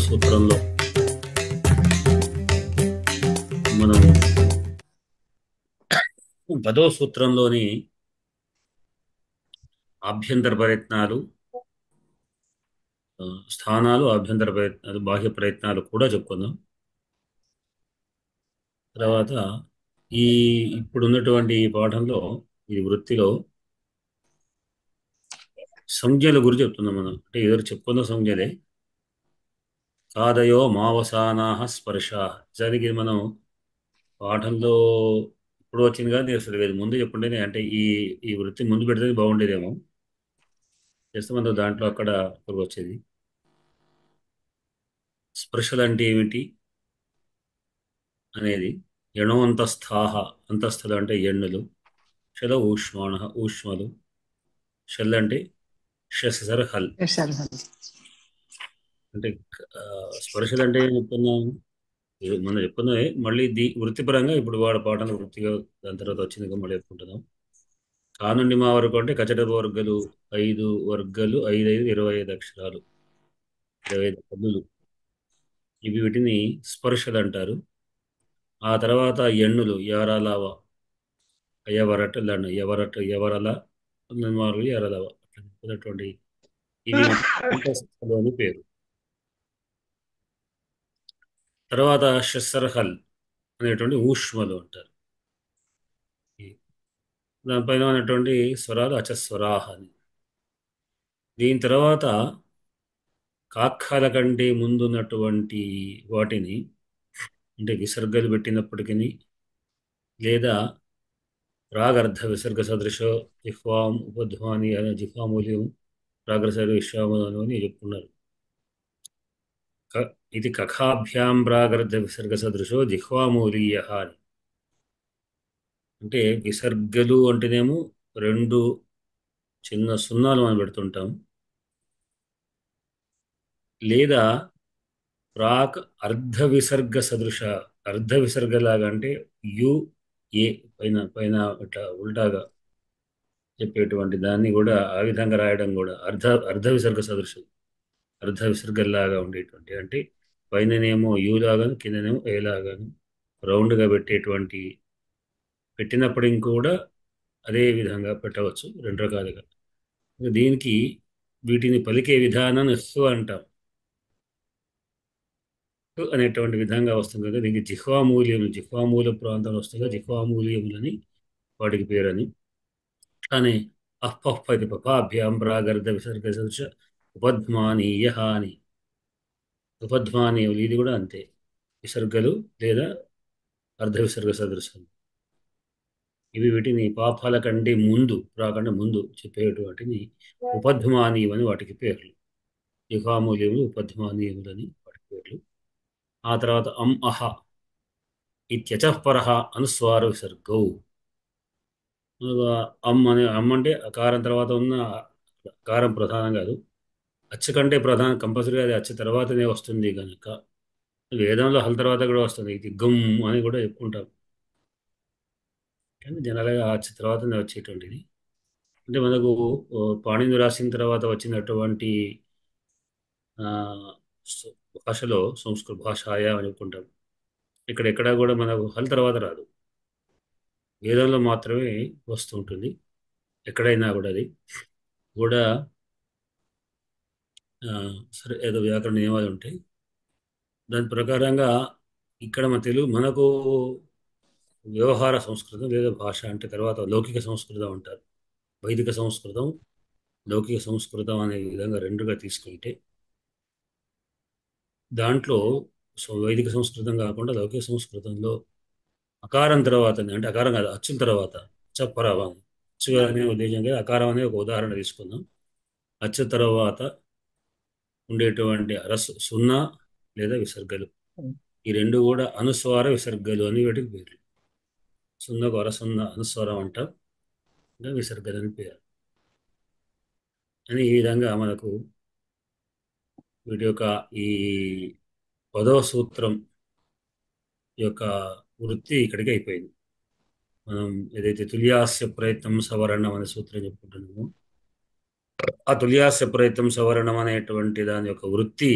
సూత్రంలో మనం 10వ సూత్రంలోని ఆభ్యంతర ప్రయత్నాలు, స్థానాలు, ఆభ్యంతర ప్రయత్నాలు, బాహ్య ప్రయత్నాలు కూడా చెప్పుకుందాం. తర్వాత ఇప్పుడున్నటువంటి ఈ పాఠంలో ఈ వృత్తిలో సంజ్ఞల గురించి చెప్తున్నాం మనం. అంటే ఎదురు చెప్పుకున్న సంజ్ఞలే. కాదయో మావసానాహ స్పర్శాః. నిజానికి మనం పాఠంలో ఇప్పుడు వచ్చింది కానీ అసలు ఇది ముందు చెప్పుంటేనే, అంటే ఈ ఈ వృత్తి ముందు పెడితే బాగుండేదేమో. చేస్తే మనం దాంట్లో అక్కడ వచ్చేది. స్పర్శలు అంటే ఏమిటి అనేది. యణోంతస్థాహ, అంతస్థులు అంటే ఎన్నులు. శల ఊష్మాణ, ఊష్మలు. షల్ అంటే షసర్ హల్. అంటే స్పర్శలు అంటే ఏం చెప్తున్నాం, మనం చెప్పుకున్నదే. మళ్ళీ వృత్తిపరంగా ఇప్పుడు వాడు పాఠాలు వృత్తిగా దాని తర్వాత వచ్చింది మళ్ళీ చెప్పుకుంటున్నాం. కా నుండి మా వరకు అంటే కచటపు వర్గాలు 5 వర్గాలు, 5 5 25 అక్షరాలు, 25 పదులు. ఇవి వీటిని స్పర్శలు అంటారు. ఆ తర్వాత ఎన్నులు యారాలావ, ఎవరట్ లను, ఎవరట్ ఎవరల నిర్మాలు ఎరలవ, అటువంటి ఇవి అంతస్తులు అని పేరు. తర్వాత షస్సర్హల్ అనేటువంటి ఊష్మలు అంటారు. దానిపైన ఉన్నటువంటి స్వరాలు అచస్వరాహ అని. దీని తర్వాత కాఖాల కంటే ముందున్నటువంటి వాటిని, అంటే విసర్గలు పెట్టినప్పటికీ లేదా రాగర్ధ విసర్గ సదృశో జిహ్వాం ఉపధ్వాని అనే జిహ్వామూల్యం రాగరసరు విశ్వామను అని చెప్పుకున్నారు. ఇది కఖాభ్యాం ప్రాగర్ధ విసర్గ సదృశో జిహ్వామూలీయ అని. అంటే విసర్గలు అంటేనేమో 2 చిన్న సున్నాలు మనం పెడుతుంటాం. లేదా ప్రాక్ అర్ధ విసర్గ సదృశ, అర్ధ విసర్గలాగా, అంటే యు ఏ పైన పైన ఇట్లా ఉల్టాగా చెప్పేటువంటి దాన్ని కూడా ఆ విధంగా రాయడం కూడా అర్ధ విసర్గ సదృశం. అర్ధ విసర్గల్లాగా ఉండేటువంటి, అంటే పైననేమో యు లాగాను, కిందనేమో ఏ లాగాను రౌండ్గా పెట్టినప్పటికి కూడా అదే విధంగా పెట్టవచ్చు, 2 రకాలుగా. దీనికి వీటిని పలికే విధానం ఎస్సు అంటాం. అనేటువంటి విధంగా వస్తుంది కదా, దీనికి జిహ్వామూల ప్రాంతంలో వస్తుంది, జిహ్వామూల్యములని వాటికి పేరని. కానీ అహ్పహ్పతి పపాభ్యాం ప్రాగర్ధ విసర్గ సదృశ ఉపధ్మానీయ అని. ఉపధ్మానీయులు ఇది కూడా అంతే, విసర్గలు లేదా అర్ధ విసర్గ సదృశం. ఇవి వీటిని పాపాల కంటే ముందు, రాకంటే ముందు చెప్పేటువంటిని ఉపధ్మానీయమని వాటికి పేర్లు. జిహ్వామూల్యములు ఉపధ్మానీయములని వాటి పేర్లు. ఆ తర్వాత అహ ఇత్యచఃపరః అనుస్వార విసర్గౌ. అమ్ అంటే అకారం తర్వాత ఉన్న, అకారం ప్రధానం కాదు, అచ్చు కంటే ప్రధానం, కంపల్సరీగా అది అచ్చు తర్వాతనే వస్తుంది కనుక వేదంలో హల్ తర్వాత కూడా వస్తుంది. ఇది గమ్ అని కూడా చెప్పుకుంటాం, కానీ జనరల్గా అచ్చు తర్వాతనే వచ్చేటువంటిది. అంటే మనకు పాణిని రాసిన తర్వాత వచ్చినటువంటి భాషలో సంస్కృత భాషాయ అని చెప్పుకుంటాం. ఎక్కడా కూడా మనకు హల్ తర్వాత రాదు, వేదంలో మాత్రమే వస్తుంటుంది. ఎక్కడైనా కూడా అది కూడా సరే, ఏదో వ్యాకరణ నియమాలు ఉంటాయి. దాని ప్రకారంగా ఇక్కడ మన తెలుగు మనకు వ్యవహార సంస్కృతం లేదా భాష అంటే తర్వాత లౌకిక సంస్కృతం అంటారు. వైదిక సంస్కృతం, లౌకిక సంస్కృతం అనే విధంగా రెండుగా తీసుకుంటే, దాంట్లో వైదిక సంస్కృతం కాకుండా లౌకిక సంస్కృతంలో అకారం తర్వాత, అంటే అకారం కాదు, అచ్చుల తర్వాత చప్పరవం, అచ్చు అనే ఉద్దేశంగా అకారం అనే ఒక ఉదాహరణ తీసుకుందాం. అచ్చు తర్వాత ఉండేటువంటి సున్నా లేదా విసర్గలు, ఈ రెండు కూడా అనుస్వార విసర్గలు అని వీటికి పేర్లు. సున్నకు అరసున్న అనుస్వారం అంటాం, ఇంకా విసర్గలు అని పేరు. అని ఈ విధంగా మనకు వీటి యొక్క ఈ 10వ సూత్రం యొక్క వృత్తి ఇక్కడికి అయిపోయింది. మనం ఏదైతే తుల్యాస్య ప్రయత్నం సవరణం అనే సూత్రం చెప్పుకుంటున్నామో, ఆ తుల్యాస్య ప్రయత్నం సవరణం అనేటువంటి దాని యొక్క వృత్తి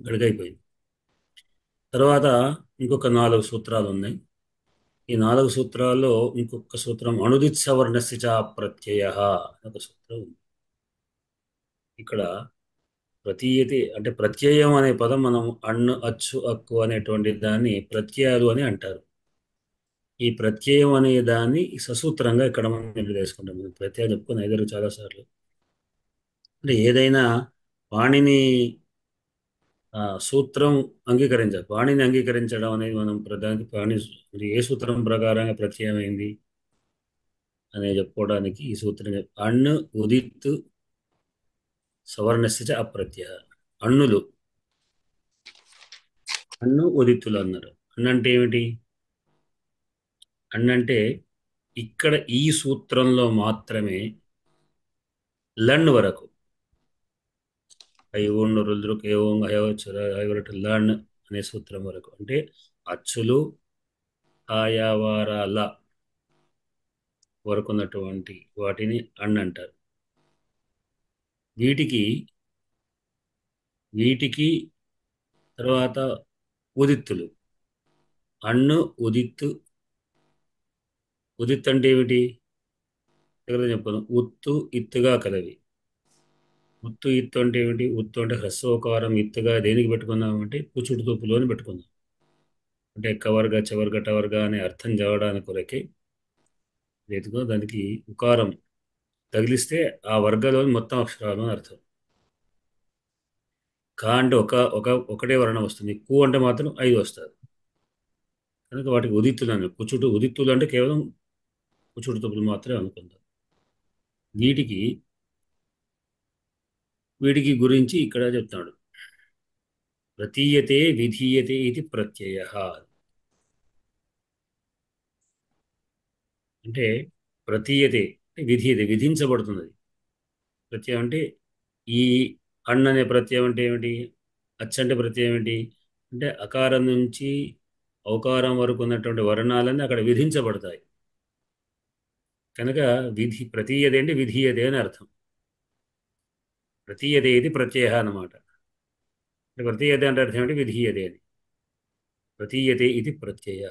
గడిగైపోయింది. తర్వాత ఇంకొక 4 సూత్రాలు ఉన్నాయి. ఈ 4 సూత్రాల్లో ఇంకొక సూత్రం అణుదిత్ సవర్ణస్య చ ప్రత్యయః అనే ఒక సూత్రం ఉంది. ఇక్కడ ప్రతీయతి అంటే ప్రత్యయం అనే పదం మనం అన్ను, అచ్చు, అక్కు అనేటువంటి దాన్ని ప్రత్యయాలు అని అంటారు. ఈ ప్రత్యయం అనే దాన్ని ససూత్రంగా ఇక్కడ మనం నిర్దేశించుకుంటాం. మనం ప్రత్యయాలు చెప్పుకొని ఐదారు చాలా సార్లు. అంటే ఏదైనా వాణిని సూత్రం అంగీకరించాలి. వాణిని అంగీకరించడం అనేది మనం ప్రధానికి వాణి మరి ఏ సూత్రం ప్రకారంగా ప్రత్యయం అయింది అని చెప్పుకోవడానికి ఈ సూత్రం అణ్ ఉదిత్ సవర్ణస్య చ అప్రత్యయ. అణ్ణులు అన్ను ఉదిత్తులు అన్నారు. అన్ను అంటే ఏమిటి? అన్ను అంటే ఇక్కడ ఈ సూత్రంలో మాత్రమే లణ్ వరకు ఐవుండు రుద్రుక్ ఏవం అయవచ్చుర ఐవరటు లణ్ అనే సూత్రం వరకు అంటే అచ్చులు ఆయావారాల వరకు ఉన్నటువంటి వాటిని అణ్ అంటారు. వీటికి వీటికి తర్వాత ఉదిత్తులు అన్ను ఉదిత్తు. ఉదిత్ అంటే ఏమిటి? దగ్గర చెప్పను. ఉత్తు ఇత్తుగా కలవి. ఉత్తు ఇత్తు అంటే ఏమిటి? ఉత్తు అంటే హ్రస్వకారం ఇత్తుగా దేనికి పెట్టుకున్నామంటే పుచుడు తూపులోని పెట్టుకుందాం. అంటే కవర్గ చవర్గ టవర్గ అనే అర్థం చదవడానికి కొరకే రీతిగా దానికి ఉకారం తగిలిస్తే ఆ వర్గలోని మొత్తం అక్షరాలు అని అర్థం. కా అంటే ఒకటే వర్ణం వస్తుంది. కు అంటే మాత్రం 5 వస్తుంది. కనుక వాటికి ఉదిత్తులు అని పుచుడు ఉదిత్తులు అంటే కేవలం పుచుడు తూపులు మాత్రమే అనుకుందాం. వీటికి వీటికి గురించి ఇక్కడ చెప్తాడు. ప్రతీయతే విధీయతే ఇది ప్రత్యయ. అంటే ప్రతీయతే విధీయతే విధించబడుతున్నది. ప్రత్యయం అంటే ఈ అణ్ అనే ప్రత్యయం అంటే ఏమిటి? అచ్చ అంటే ప్రత్యయం ఏమిటి? అంటే అకారం నుంచి ఔకారం వరకు ఉన్నటువంటి వర్ణాలన్నీ అక్కడ విధించబడతాయి. కనుక విధి ప్రతీయతే అంటే విధీయతే అని అర్థం. ప్రతీయతే ఇది ప్రత్యయ అన్నమాట. అంటే ప్రతీయతే అంటే అర్థం ఏంటి? విధీయతే అని. ప్రతీయతే ఇది ప్రత్యయ.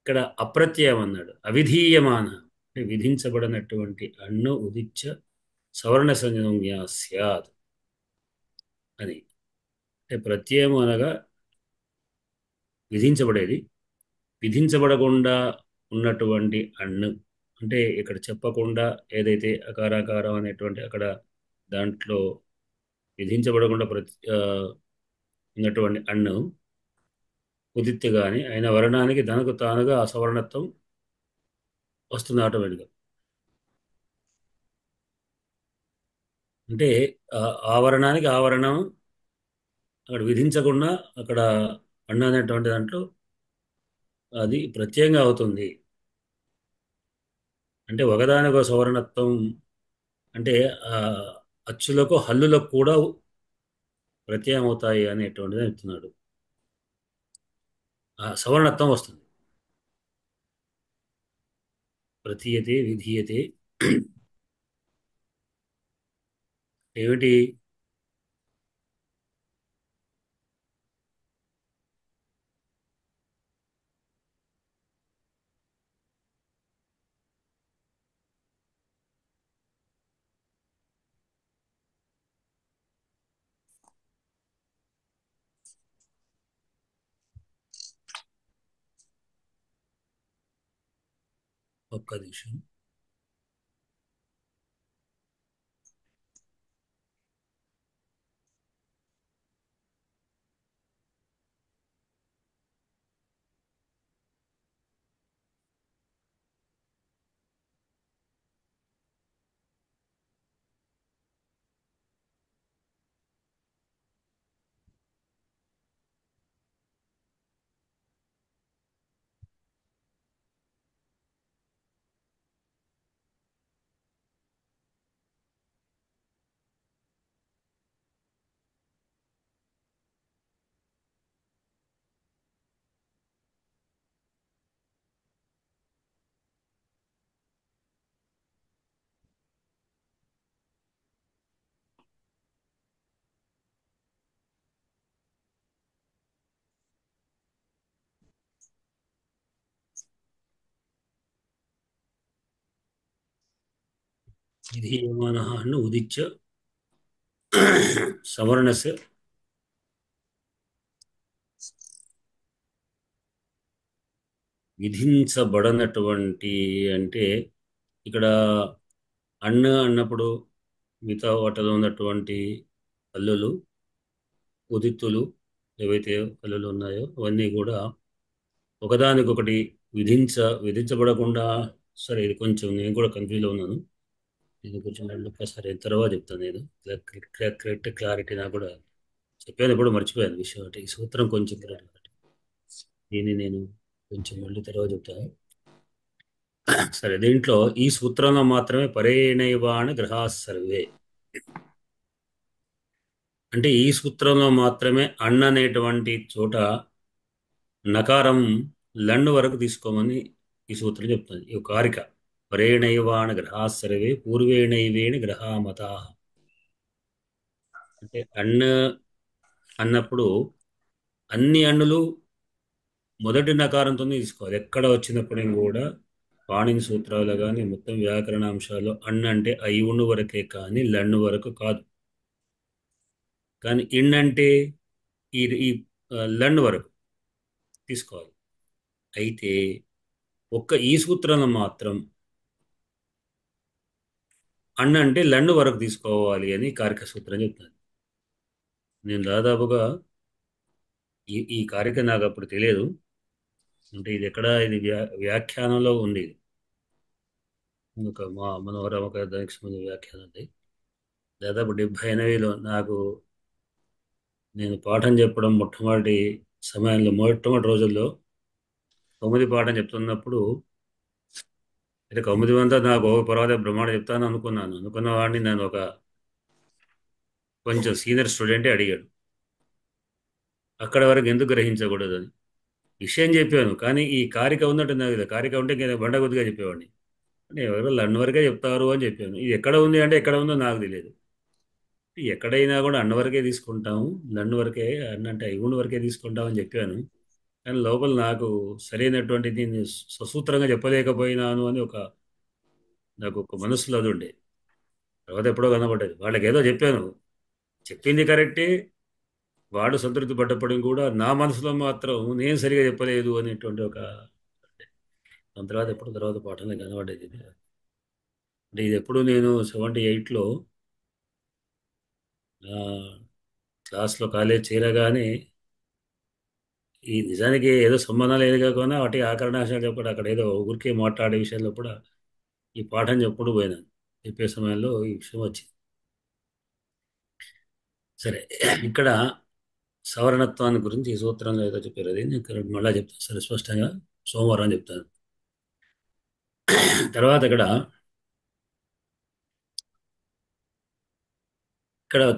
ఇక్కడ అప్రత్యయం అన్నాడు. అవిధీయమాన అంటే విధించబడినటువంటి అన్ను ఉదిచ్చ సవర్ణ సంజ్ఞా స్యాత్ అని. అంటే ప్రత్యయం అనగా విధించబడేది. విధించబడకుండా ఉన్నటువంటి అన్ను అంటే ఇక్కడ చెప్పకుండా ఏదైతే అకారాకారం అనేటువంటి అక్కడ దాంట్లో విధించబడకుండా ఉన్నటువంటి అన్ను ఉదిత్తు కానీ అయిన వర్ణానికి తనకు తానుగా అసవర్ణత్వం వస్తుంది ఆటోమేటిక్గా. అంటే ఆవరణానికి ఆవరణం అక్కడ విధించకుండా అక్కడ అన్ను అనేటువంటి దాంట్లో అది ప్రత్యయంగా అవుతుంది. అంటే ఒకదానికి ఒక సవర్ణత్వం అంటే ఆ అచ్చులకు హల్లులకు కూడా ప్రత్యయం అవుతాయి అనేటువంటిది చెప్తున్నాడు. ఆ సవర్ణత్వం వస్తుంది. ప్రతీయతే విధీయతే ఏమిటి? ఒక్క నిమిషం. విధీయమానः అన్న ఉదిత్య సవర్ణస్య విధించబడనటువంటి అంటే ఇక్కడ అన్న అన్నప్పుడు మిగతా వాటిలో ఉన్నటువంటి హల్లులు ఉదిత్తులు ఏవైతే హల్లులు ఉన్నాయో అవన్నీ కూడా ఒకదానికొకటి విధించబడకుండా. సరే, ఇది కొంచెం నేను కూడా కన్ఫ్యూజ్లో ఉన్నాను. నేను కొంచెం మళ్ళీ ఒక్కసారి తర్వాత చెప్తాను. నేను కరెక్ట్ క్లారిటీ నాకు కూడా చెప్పాను, ఇప్పుడు మర్చిపోయాను విషయం. అంటే ఈ సూత్రం కొంచెం దీన్ని నేను కొంచెం మళ్ళీ తర్వాత చెప్తాను. సరే, దీంట్లో ఈ సూత్రంలో మాత్రమే పరేణైవాణ గ్రహా సర్వే అంటే ఈ సూత్రంలో మాత్రమే అన్న అనేటువంటి చోట నకారం లండ్ వరకు తీసుకోమని ఈ సూత్రం చెప్తుంది. ఈ కారిక పరేణైవాణ గ్రహా సర్వే పూర్వేణైవేణ గ్రహా మతా అంటే అన్నప్పుడు అన్ని అన్నులు మొదటి నకారంతోనే తీసుకోవాలి. ఎక్కడ వచ్చినప్పుడు కూడా పాణిని సూత్రాలు కానీ మొత్తం వ్యాకరణ అంశాలు అంటే అయ్యుండు వరకే కానీ లన్ను వరకు కాదు. కానీ అంటే ఈ లన్ను వరకు తీసుకోవాలి. అయితే ఒక్క ఈ సూత్రంలో మాత్రం అంటే లన్ను వరకు తీసుకోవాలి అని కారిక సూత్రం చెప్తాను. నేను దాదాపుగా ఈ కారిక నాకు అప్పుడు తెలియదు. అంటే ఇది ఎక్కడ ఇది వ్యాఖ్యానంలో ఉంది. ఒక మనోహరం ఒక దానికి సంబంధించిన వ్యాఖ్యానం ఉంది. దాదాపు 70-80లో నేను పాఠం చెప్పడం మొట్టమొదటి సమయంలో మొట్టమొదటి రోజుల్లో కౌముది పాఠం చెప్తున్నప్పుడు అయితే కౌముది అంతా నాకు పర్వాలేదు బ్రహ్మాండ చెప్తాను అనుకున్న వాడిని నేను ఒక కొంచెం సీనియర్ స్టూడెంటే అడిగాడు, అక్కడ వరకు ఎందుకు గ్రహించకూడదు అని. విషయం చెప్పాను, కానీ ఈ కారిక ఉన్నట్టు నాకు తెలియదు. కారిక ఉంటే బండగొద్దుగా చెప్పేవాడిని. అంటే ఎవరో లన్ను వరకే చెప్తారు అని చెప్పాను. ఇది ఎక్కడ ఉంది అంటే ఎక్కడ ఉందో నాకు తెలియదు. ఎక్కడైనా కూడా అన్న వరకే తీసుకుంటాము, లన్ను వరకే అంటే ఐగుండు వరకే తీసుకుంటాం అని చెప్పాను. కానీ లోపల నాకు సరైనటువంటి దీన్ని ససూత్రంగా చెప్పలేకపోయినాను అని నాకు ఒక మనసులో అది ఉండే. తర్వాత ఎప్పుడో కనబడ్డది. వాళ్ళకి ఏదో చెప్పాను, చెప్పింది కరెక్టే, వాడు సంతృప్తి పడ్డప్పటికి కూడా నా మనసులో మాత్రం నేను సరిగా చెప్పలేదు అనేటువంటి దాని తర్వాత పాఠంలో కనబడ్డది. అంటే ఇది ఎప్పుడు నేను 78లో క్లాస్లో కాలేజ్ చేరగానే ఈ నిజానికి ఏదో సంబంధం లేదు కాకుండా వాటి ఆకరణాశాలు చెప్పడం అక్కడ ఏదో ఊరికే మాట్లాడే విషయంలో కూడా ఈ పాఠం చెప్పుడు పోయినాను. చెప్పే సమయంలో ఈ విషయం వచ్చింది. సరే, ఇక్కడ సవరణత్వాన్ని గురించి ఈ సూత్రంలో ఏదో చెప్పారు, అది నేను మళ్ళీ చెప్తాను. సరే, స్పష్టంగా సోమవారం చెప్తాను. తర్వాత ఇక్కడ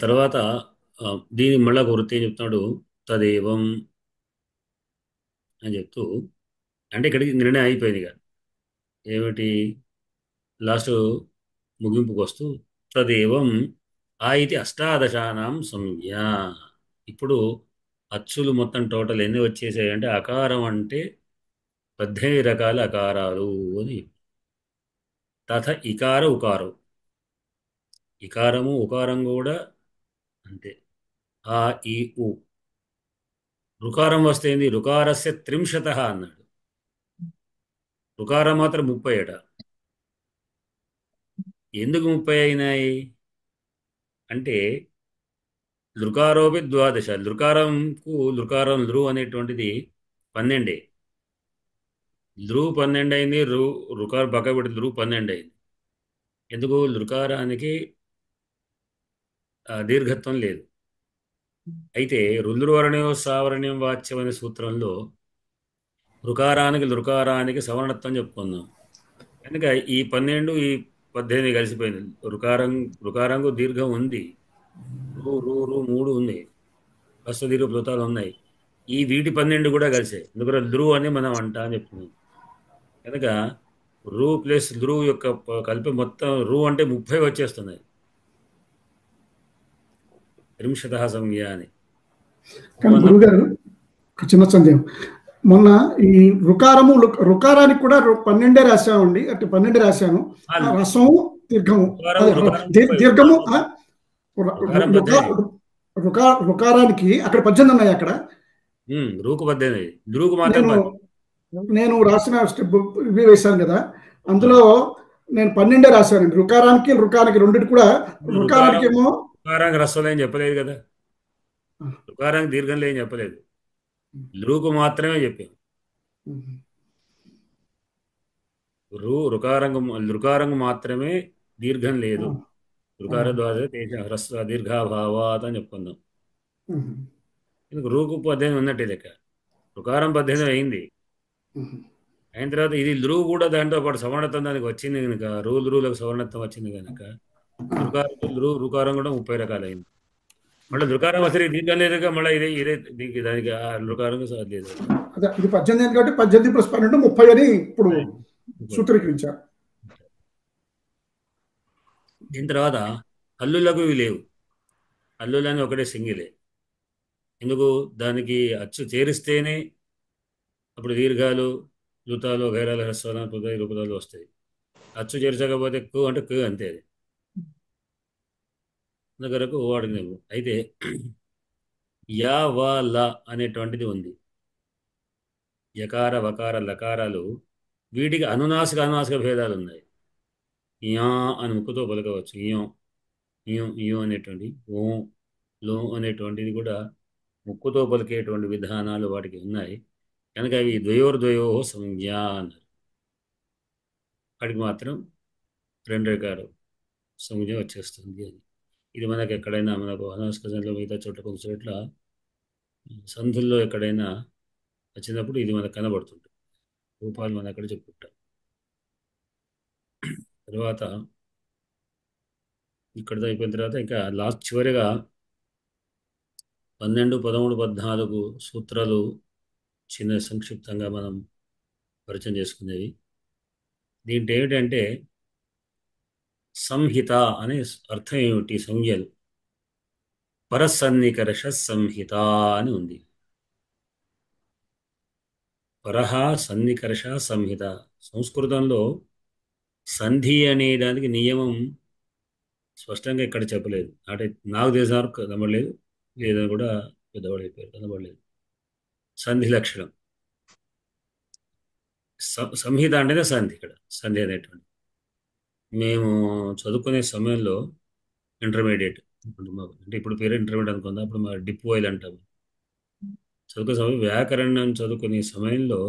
తర్వాత దీని మళ్ళీ ఒక వృత్తి చెప్తున్నాడు. తదేవం అని చెప్తూ అంటే ఇక్కడికి నిర్ణయం అయిపోయింది. ఇక ఏమిటి లాస్ట్ ముగింపుకు వస్తూ తదేవం ఆ ఇది అష్టాదశానాం సంజ్ఞ. ఇప్పుడు అచ్చులు మొత్తం టోటల్ ఎన్ని వచ్చేసాయంటే అకారం అంటే 18 రకాల అకారాలు అని. తథ ఇకార ఉకారం, ఇకారము ఉకారం కూడా అంతే. ఆ ఈ ఉ రుకారం వస్తే ఏంది, రుకారస్య 30 అన్నాడు. రుకారం మాత్రం 30 అట. ఎందుకు 30 అయినాయి అంటే లృకారోపి 12. లృకారం లృ అనేటువంటిది 12. లృ 12 అయింది. రుకారం పక్క పెట్టి లృ 12 అయింది. ఎందుకు? లృకారానికి దీర్ఘత్వం లేదు. అయితే రుద్రువర్ణ్యో సావర్ణ్యం వాచ్యం అనే సూత్రంలో రుకారానికి సవర్ణత్వం చెప్పుకుందాం. కనుక ఈ 12 ఈ 18 కలిసిపోయింది. రుకారంకు దీర్ఘం ఉంది, రూ 3 ఉంది, హస్త దీర్ఘ ప్లుతాలు ఉన్నాయి. ఈ వీటి 12 కూడా కలిసాయి. ఎందుకంటే ధ్రువ్ అని మనం అంట అని చెప్తున్నాం. కనుక రూ ప్లస్ ధ్రువ్ యొక్క కలిపి మొత్తం రూ అంటే 30 వచ్చేస్తున్నాయి. 30 సంజ్ఞ అని. గురుగారు చిన్న సందేహం, మొన్న ఈ రుకారానికి కూడా 12 రాశామండి. అటు 12 రాశాను. రసం దీర్ఘము. రుకారం అదే రుకారం దీర్ఘము. రుకారం 18. రుకారానికి అక్కడ 18 ఉన్నాయి అక్కడ. రూకు 18, దురుకు మాత్రం నేను 10. నేను రాసిన స్టెప్ ఇవి వేశాను కదా, అందులో నేను 12 రాశానండి. రుకారానికి రెండింటి కూడా. రుకారం రుకారానికి ఏమో రుకారానికి రస్వలు ఏం చెప్పలేదు కదా, రుకారానికి దీర్ఘంలో ఏం చెప్పలేదు, లురుకు మాత్రమే చెప్పాం. రుకారంగు మాత్రమే దీర్ఘం లేదు. రుకార ద్వారా హ్రస్వ దీర్ఘాభావాత్ అని చెప్పుకుందాం. ఇందుకు రూకు 18 ఉన్నట్టే లెక్క. రుకారం 18 అయింది. అయిన తర్వాత ఇది లురు కూడా దాంతో పాటు సవర్ణత్వం దానికి వచ్చింది కనుక, లురులకు సవర్ణత్వం వచ్చింది కనుక రుకారం కూడా 30 రకాలు అయింది. మళ్ళీ రుకారం అసలు దీర్ఘం లేదుగా, మళ్ళీ ఇదే దానికి రుకారం లేదు. అదే ఇది 18 కాబట్టి 18 + 12 30 అని ఇప్పుడు సూత్రీకరించారు. దీని తర్వాత హల్లులకు ఇవి లేవు. హల్లులని ఒకటే సింగిలే. ఎందుకు, దానికి అచ్చు చేరిస్తేనే అప్పుడు దీర్ఘాలు, లుతాలు, గైరాలు, హ్రస్వాలు, పృథాలు, రూపదాలు వస్తాయి. అచ్చు చేర్చకపోతే కు అంటే కు అంతే. అది దగ్గరకు వాడికి లేవు. అయితే యా వా ల అనేటువంటిది ఉంది. యకార వకార లకారాలు, వీటికి అనునాసిక భేదాలు ఉన్నాయి. యా అని ముక్కుతో పలకవచ్చు, ఇయో అనేటువంటి, ఓ లో అనేటువంటిది కూడా ముక్కుతో పలికేటువంటి విధానాలు వాటికి ఉన్నాయి కనుక అవి ద్వయో సంజ్ఞ అన్నారు. వాటికి మాత్రం 2 రకాలు సంజ్ఞ వచ్చేస్తుంది అని. ఇది మనకు ఎక్కడైనా మనకు అనునాసికంలో మిగతా చోట్ల కొన్ని చోట్ల సంధుల్లో ఎక్కడైనా వచ్చినప్పుడు ఇది మనకు కనబడుతుంటుంది. రూపాలు మనం అక్కడ చెప్పుకుంటాం. తర్వాత ఇక్కడితో అయిపోయిన తర్వాత ఇంకా లాస్ట్ చివరిగా 12, 13, 14 సూత్రాలు చిన్న సంక్షిప్తంగా మనం పరిచయం చేసుకునేవి. దీంట్లో ఏమిటంటే సంహిత అనే అర్థం ఏమిటి, సంజ్ఞలు. పరసన్నికర్ష సంహిత అని ఉంది. పరహ సన్నికర్ష సంహిత. సంస్కృతంలో సంధి అనే దానికి నియమం స్పష్టంగా ఇక్కడ చెప్పలేదు. అంటే నాకు తెలిసిన వరకు కనబడలేదు, లేదని కూడా పెద్దవాడు అయిపోయారు, కనబడలేదు. సంధి లక్షణం సంహిత అంటేనే సంధి. ఇక్కడ సంధి అనేటువంటి మేము చదువుకునే సమయంలో ఇంటర్మీడియట్ అంటే ఇప్పుడు పేరు ఇంటర్మీడియట్ అనుకుందాం, అప్పుడు మా డిప్ వైల్ అంటాము. చదువుకునే సమయం వ్యాకరణం చదువుకునే సమయంలో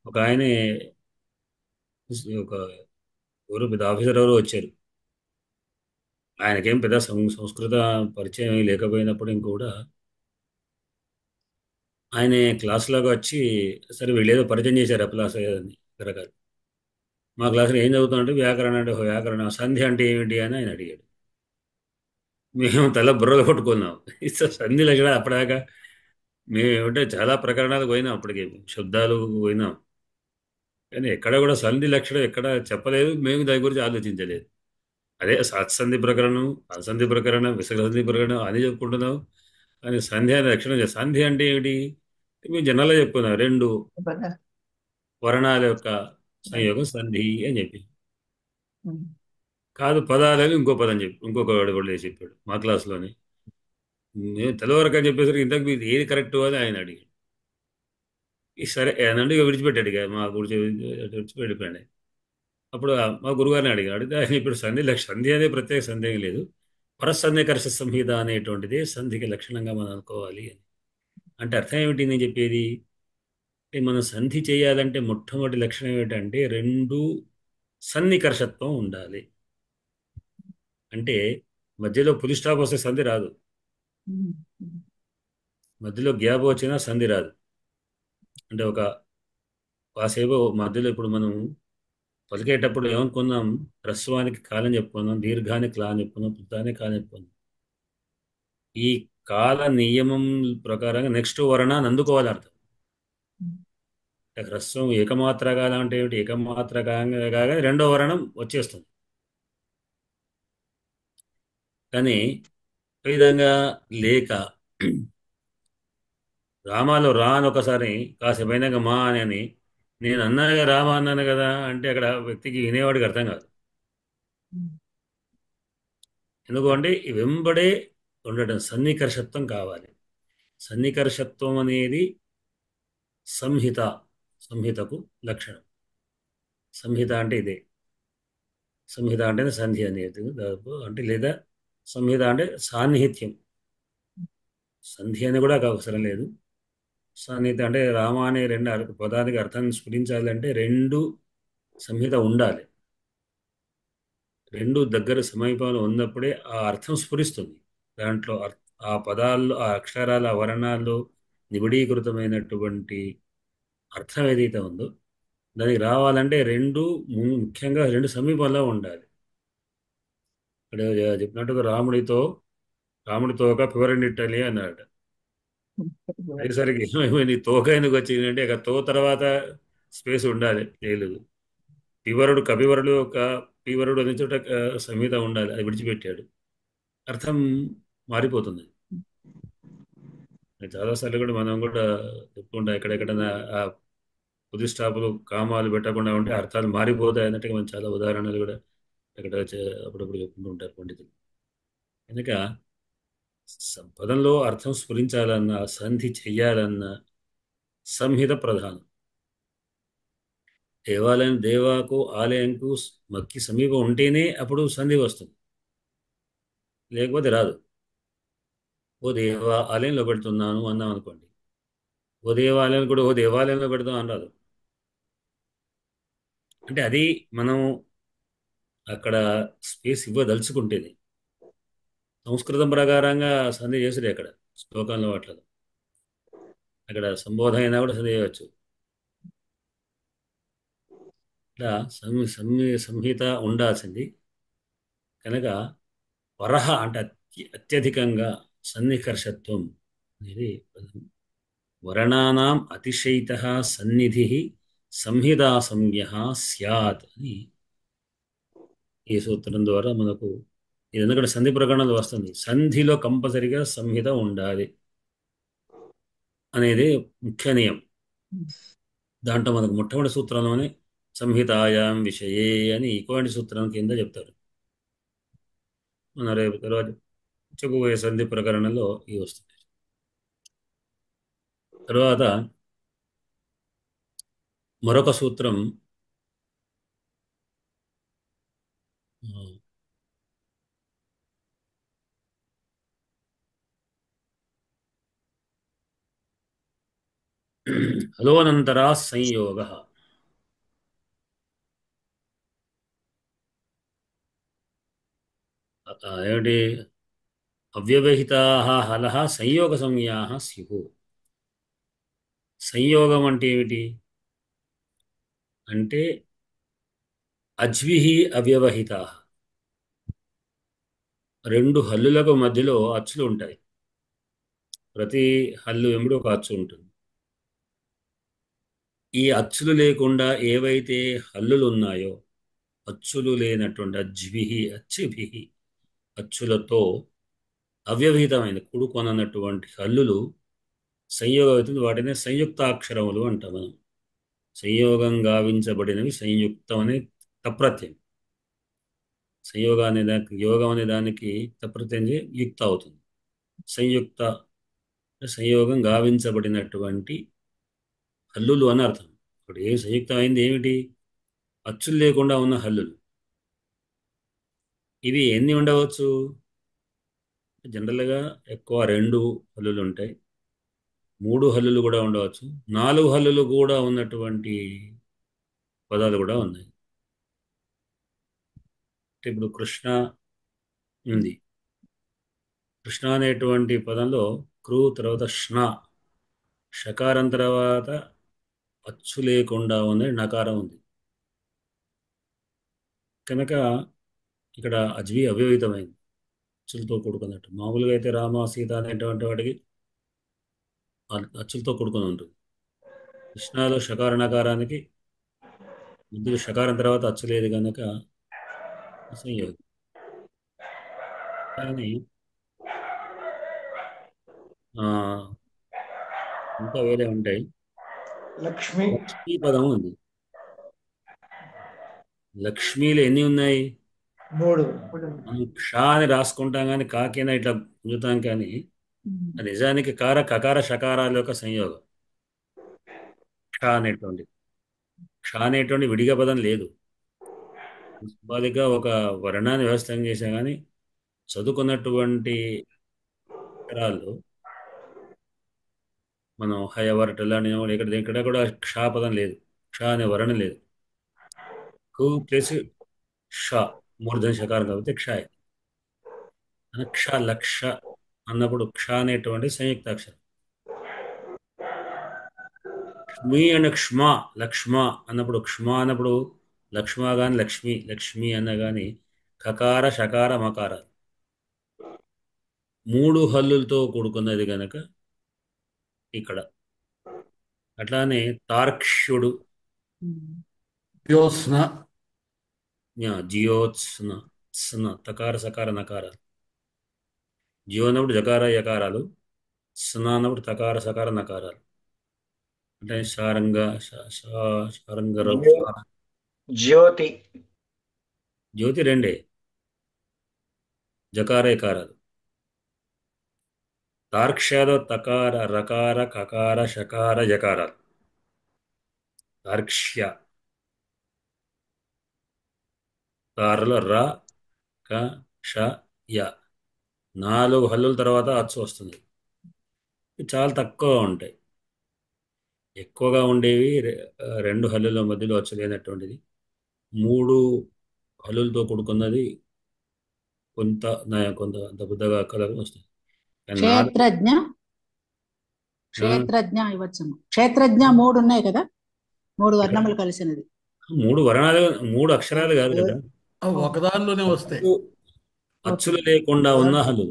ఒక ఆయన ఒక ఎవరు పెద్ద ఆఫీసర్ ఎవరు వచ్చారు. ఆయనకేం పెద్ద సంస్కృత పరిచయం లేకపోయినప్పుడు కూడా ఆయన క్లాసులోకి వచ్చి, సరే వీళ్ళేదో పరిచయం చేశారు క్లాస్ అని రకరకాలు. మా క్లాసులో ఏం చదువుతామంటే వ్యాకరణ అంటే వ్యాకరణ, సంధి అంటే ఏమిటి అని ఆయన అడిగాడు. మేము తల బుర్రలు కొట్టుకున్నాం. సంధి లక్షణ అప్పటిదాకా మేము ఏమంటే చాలా ప్రకరణాలు పోయినాం, అప్పటికి శబ్దాలు పోయినాం, కానీ ఎక్కడ కూడా సంధి లక్షణం ఎక్కడ చెప్పలేదు. మేము దాని గురించి ఆలోచించలేదు. అదే సత్సంధి ప్రకరణం, అసంధి ప్రకరణం, విసర్గసంధి ప్రకరణం అని చెప్పుకుంటున్నాం. కానీ సంధి అనే లక్షణం, సంధి అంటే ఏమిటి మేము జనాల్లో చెప్పుకున్నాం, 2 వర్ణాల యొక్క సంయోగం సంధి అని చెప్పి. కాదు పదాలని ఇంకో పదం చెప్పి ఇంకొక వాడు కూడా చెప్పాడు మా క్లాస్లోనే. నేను తెల్లవరకు అని చెప్పేసరికి ఇంతకు మీరు ఏది కరెక్ట్ అని ఆయన అడిగాడు. సరే అనండి, ఇక విడిచిపెట్టాడు. ఇక మా విడిచిపెట్టిపోయాడు. అప్పుడు మా గురుగారిని అడిగాడు. అడిగితే ఆయన ఇప్పుడు సంధి అనే ప్రత్యేక సందేహం లేదు, పరసన్నికర్ష సంహిత అనేటువంటిది సంధికి లక్షణంగా మనం అనుకోవాలి అని. అంటే అర్థం ఏమిటి నేను చెప్పేది, మనం సంధి చేయాలంటే మొట్టమొదటి లక్షణం ఏమిటంటే 2 సన్నికర్షత్వం ఉండాలి. అంటే మధ్యలో పులి స్టాప్ వస్తే సంధి రాదు, మధ్యలో గ్యాప్ వచ్చినా సంధి రాదు. అంటే ఒక కాసేపు మధ్యలో ఇప్పుడు మనం పలికేటప్పుడు ఏమనుకున్నాం, హ్రస్వానికి కాలని చెప్పుకున్నాం, దీర్ఘానికి లా అని చెప్పుకున్నాం, వృత్తానికి కాలని చెప్పుకున్నాం. ఈ కాల నియమం ప్రకారంగా నెక్స్ట్ వర్ణాన్ని అందుకోవాలి అర్థం. హ్రస్వం ఏకమాత్ర కాల అంటే ఏమిటి, ఏకమాత్ర కాగా 2వ వర్ణం వచ్చేస్తుంది. కానీ ఈ విధంగా లేక రామాలో రా అని ఒకసారి కాసేపు అయినాక మా అని నేను అన్నాగా రామ అన్నాను కదా అంటే అక్కడ వ్యక్తికి వినేవాడికి అర్థం కాదు. ఎందుకంటే ఈ వెంబడే ఉండడం సన్నికర్షత్వం కావాలి. సన్నికర్షత్వం అనేది సంహిత, సంహితకు లక్షణం. సంహిత అంటే ఇదే. సంహిత అంటే సంధి అనేది దాదాపు అంటే, లేదా సంహిత అంటే సాన్నిహిత్యం. సంధి అని కూడా అవసరం లేదు. సాన్నిహిత అంటే రామ అనే రెండు పదానికి అర్థాన్ని స్ఫురించాలంటే రెండు సంహిత ఉండాలి. రెండు దగ్గర సమీపంలో ఉన్నప్పుడే ఆ అర్థం స్ఫురిస్తుంది. దాంట్లో ఆ పదాల్లో, ఆ అక్షరాల, ఆ వర్ణాల్లో నిబిడీకృతమైనటువంటి అర్థం ఏదైతే ఉందో దానికి రావాలంటే రెండు, ముఖ్యంగా రెండు సమీపంలో ఉండాలి. ఇక్కడ చెప్పినట్టుగా రాముడితో ఒక పివరనిట్టలి అన్నాడు. అయ్యేసరికి ఏమైంది, తోక ఎందుకు వచ్చిందంటే ఇక తో తర్వాత స్పేస్ ఉండాలి, లేదు. కపివరుడు ఒక పీవరుడు అనే చోట సంహిత ఉండాలి, అది విడిచిపెట్టాడు, అర్థం మారిపోతుంది. చాలాసార్లు కూడా మనం కూడా చెప్పుకుంటాం, ఎక్కడెక్కడైనా ఆ పుది స్టాపులు కామాలు పెట్టకుండా ఉంటే అర్థాలు మారిపోతాయి అన్నట్టుగా మనం చాలా ఉదాహరణలు కూడా ఇక్కడ అప్పుడప్పుడు చెప్పుకుంటూ ఉంటారు పండితులు. కనుక పదంలో అర్థం స్ఫురించాలన్నా, సంధి చెయ్యాలన్నా సంహిత ప్రధానం. దేవాకు ఆలయంకు మక్కి సమీపం ఉంటేనే అప్పుడు సంధి వస్తుంది, లేకపోతే రాదు. ఓ దేవా ఆలయంలో పెడుతున్నాను అన్నాం అనుకోండి, ఓ దేవాలయం కూడా ఓ దేవాలయంలో పెడతాం అనరాదు. అంటే అది మనం అక్కడ స్పేస్ ఇవ్వదలుచుకుంటేనే. సంస్కృతం ప్రకారంగా సంధి చేసుడే అక్కడ శ్లోకంలో అట్లా. అక్కడ సంబోధన అయినా కూడా సంధి చేయవచ్చు. ఇట్లా సంహిత ఉండాల్సింది. కనుక వరహ అంటే అత్యధికంగా సన్నికర్షత్వం అనేది వర్ణానాం అతిశయిత సన్నిధి సంహితా సంజ్ఞ స్యాత్ అని ఈ సూత్రం ద్వారా మనకు ఇది ఎందుకంటే సంధి ప్రకరణలో వస్తుంది. సంధిలో కంపల్సరిగా సంహిత ఉండాలి అనేది ముఖ్య నియమం. దాంట్లో మనకు మొట్టమొదటి సూత్రంలోనే సంహితాయాం విషయే అని ఈక్వాంటి సూత్రం కింద చెప్తారు. మన రేపు తర్వాత చెప్పుకోయే సంధి ప్రకరణలో ఇవి వస్తుంది. తర్వాత మరొక సూత్రం హలోనంతరా సంయోగ. ఏమిటి? అవ్యవహితా హలః సంయోగ సంజ్ఞా స్యు. సంయోగం అంటే ఏమిటి అంటే అజ్విహి అవ్యవహిత, రెండు హల్లులకు మధ్యలో అచ్చులు ఉంటాయి. ప్రతి హల్లు వెంబడి ఒక అచ్చు ఉంటుంది. ఈ అచ్చులు లేకుండా ఏవైతే హల్లులు ఉన్నాయో, అచ్చులు లేనటువంటి అజ్విహి అచ్చిభిహి అచ్చులతో అవ్యవహితమైన కూడుకొనన్నటువంటి హల్లులు సంయోగం అవుతుంది. వాటినే సంయుక్తాక్షరములు అంటాం మనం. సంయోగం గావించబడినవి సంయుక్తం అనే తప్రత్యయం. సంయోగం అనే దానికి, యోగం అనే దానికి తప్రత్యయం యుక్త అవుతుంది. సంయుక్త సంయోగం గావించబడినటువంటి హల్లులు అని అర్థం. ఇప్పుడు ఏం సంయుక్తం అయింది ఏమిటి? అచ్చులు లేకుండా ఉన్న హల్లులు. ఇవి ఎన్ని ఉండవచ్చు? జనరల్గా ఎక్కువ రెండు హల్లులు ఉంటాయి, మూడు హల్లులు కూడా ఉండవచ్చు, నాలుగు హల్లులు కూడా ఉన్నటువంటి పదాలు కూడా ఉన్నాయి. ఇప్పుడు కృష్ణ ఉంది. కృష్ణ అనేటువంటి పదంలో క్రూ తర్వాత షకారం తర్వాత అచ్చు లేకుండా ఉంది, నకారం ఉంది. కనుక ఇక్కడ అజ్వి అవ్యవహితమైంది, అచ్చులతో కూడుకున్నట్టు. మామూలుగా అయితే రామ సీత అనేటువంటి వాటికి అచ్చులతో కూడుకొని ఉంటుంది. కృష్ణలో షకార నకారానికి ముందు షకారం తర్వాత అచ్చు లేదు కనుక సంయోగం. కానీ ఇంకా వేరే ఉంటాయి. లక్ష్మి లక్ష్మీ పదం ఉంది. లక్ష్మీలు ఎన్ని ఉన్నాయి? మూడు. మనం క్షా అని రాసుకుంటాం కానీ కాకినా ఇట్లా ఉంచుతాం కానీ నిజానికి కార కకార షకారాల యొక్క సంయోగం క్ష అనేటువంటి విడిగా పదం లేదు. సింబాలిక్గా ఒక వర్ణాన్ని వ్యవస్థం చేసా కానీ చదువుకున్నటువంటి అక్షరాల్లో మనం హయవరట్ ఇలాంటి ఇక్కడ కూడా క్షా పదం లేదు, క్ష అనే వర్ణం లేదు. కు ప్లస్ ష మూర్ధన షకారం కాబట్టి క్షాయ్ క్ష లక్ష అన్నప్పుడు క్ష అనేటువంటి సంయుక్తాక్షరం. క్ష్మి అండ్ క్ష్మ లక్ష్మ అన్నప్పుడు క్ష్మ అన్నప్పుడు లక్ష్మ కానీ లక్ష్మి అన్న కానీ కకార షకార మకార మూడు హల్లులతో కూడుకున్నది గనక ఇక్కడ. అట్లానే తార్క్ష్యుడు జ్యోత్స్న జియోత్స్న స్న తకార సకార నకార. జియో అన్నప్పుడు జకార యకారాలు, స్న అన్నప్పుడు తకార సకార నకారాలు. అంటే శారంగ జ్యోతి. జ్యోతి రెండే జకార యకారాలు. తార్క్ష్యాలో తకార రకార కకార షకార యకారాలు. తార్క్ష్య తారలో ర క ష య 4 హల్లుల తర్వాత అచ్చు వస్తుంది. చాలా తక్కువ ఉంటాయి. ఎక్కువగా ఉండేవి 2 హల్లుల మధ్యలో అచ్చు లేనటువంటిది. 3 హల్లులతో కూడుకున్నది కొంత అంత పెద్దగా కలర్ వస్తుంది. క్షేత్రజ్ఞ ఇవ్వచ్చు. క్షేత్రజ్ఞ 3 ఉన్నాయి కదా, 3 వర్ణములు కలిసినది. 3 వర్ణాలు 3 అక్షరాలు కాదు కదా, ఒకదానిలోనే వస్తాయి. అచ్చులు లేకుండా ఉన్న హల్లు.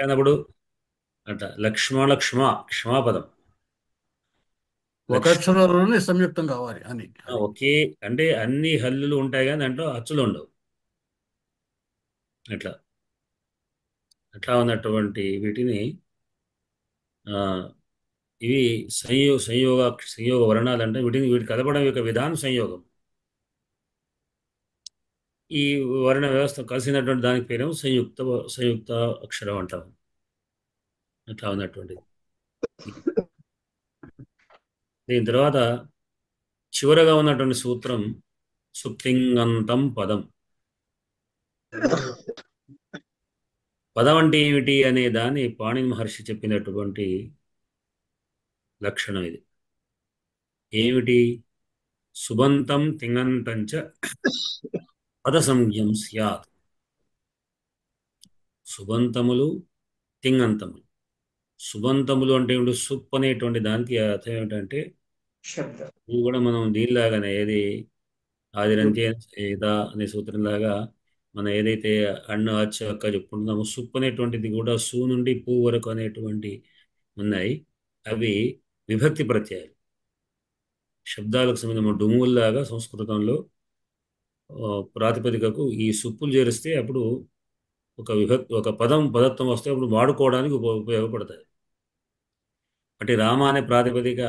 అన్నప్పుడు అంట క్షమాపదం ఒక అక్షరంలోనే సంయుక్తం కావాలి అని. ఒకే అంటే అన్ని హల్లులు ఉంటాయి కానీ దాంట్లో అచ్చులు ఉండవు. అట్లా ఉన్నటువంటి వీటిని ఇవి సంయోగ వర్ణాలు అంటే వీటి కలపడం యొక్క విధానం సంయోగం. ఈ వర్ణ వ్యవస్థ కలిసినటువంటి దానికి పేరు సంయుక్త అక్షరం అంటాం. అట్లా ఉన్నటువంటిది. దీని తర్వాత చివరగా ఉన్నటువంటి సూత్రం సుప్తింగంతం పదం. పదం అంటే ఏమిటి అనే దాన్ని పాణిని మహర్షి చెప్పినటువంటి లక్షణం ఇది. ఏమిటి? సుబంతం తింగంతంచ పద సంజ్ఞం స్యాత్. సుబంతములు తింగంతములు. సుబంతములు అంటే ఏమిటి? సుప్ అనేటువంటి దానికి అర్థం ఏమిటంటే ఇది కూడా మనం దీనిలాగానే ఏది ఆదిరంతే అనే సూత్రంలాగా మనం ఏదైతే అన్న అచ్చ అక్క చెప్పుకుంటున్నామో సుప్ అనేటువంటిది కూడా సు నుండి పూ వరకు అనేటువంటి ఉన్నాయి. అవి విభక్తి ప్రత్యయాలు. శబ్దాలకు సంబంధించిన డుముల్లాగా సంస్కృతంలో ప్రాతిపదికకు ఈ సుప్పులు చేరిస్తే అప్పుడు ఒక పదత్వం వస్తే అప్పుడు వాడుకోవడానికి ఉపయోగపడతాయి. అంటే రామ అనే ప్రాతిపదిక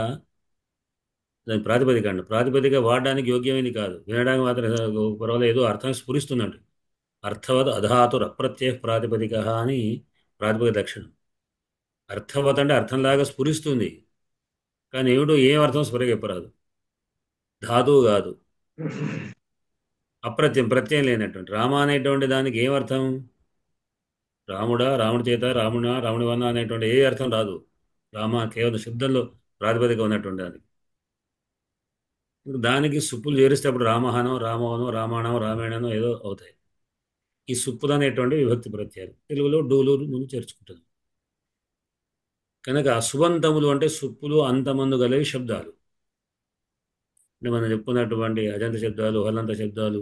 వాడడానికి యోగ్యమైనది కాదు, వినడానికి మాత్రం పర్వాలేదు, అర్థం స్ఫురిస్తుందండి. అర్థవత్ అధాతుర అప్రత్యయ ప్రాతిపదిక అని ప్రాతిపదిక లక్షణం. అర్థవత్ అంటే అర్థంలాగా స్ఫురిస్తుంది కానీ ఏం అర్థం స్ఫురగా చెప్పరాదు. ధాతువు కాదు, ప్రత్యయం లేనటువంటి రామ అనేటువంటి దానికి ఏమర్థం? రాముడి చేత రాముడి వన్న అనేటువంటి ఏ అర్థం రాదు. రామ కేవలం శబ్దంలో ప్రాతిపదిక ఉన్నటువంటి దానికి సుప్పులు చేరిస్తే అప్పుడు రామహనో రామాయణం రామాయణనో ఏదో అవుతాయి. ఈ సుప్పులు అనేటువంటి విభక్తి ప్రత్యయాలు తెలుగులో డూలూరు ముందు చేర్చుకుంటుంది. కనుక సుబంతములు అంటే సుప్పులు అంతమందు గలవి శబ్దాలు. అంటే మనం చెప్పుకున్నటువంటి అజంత శబ్దాలు, హలంత శబ్దాలు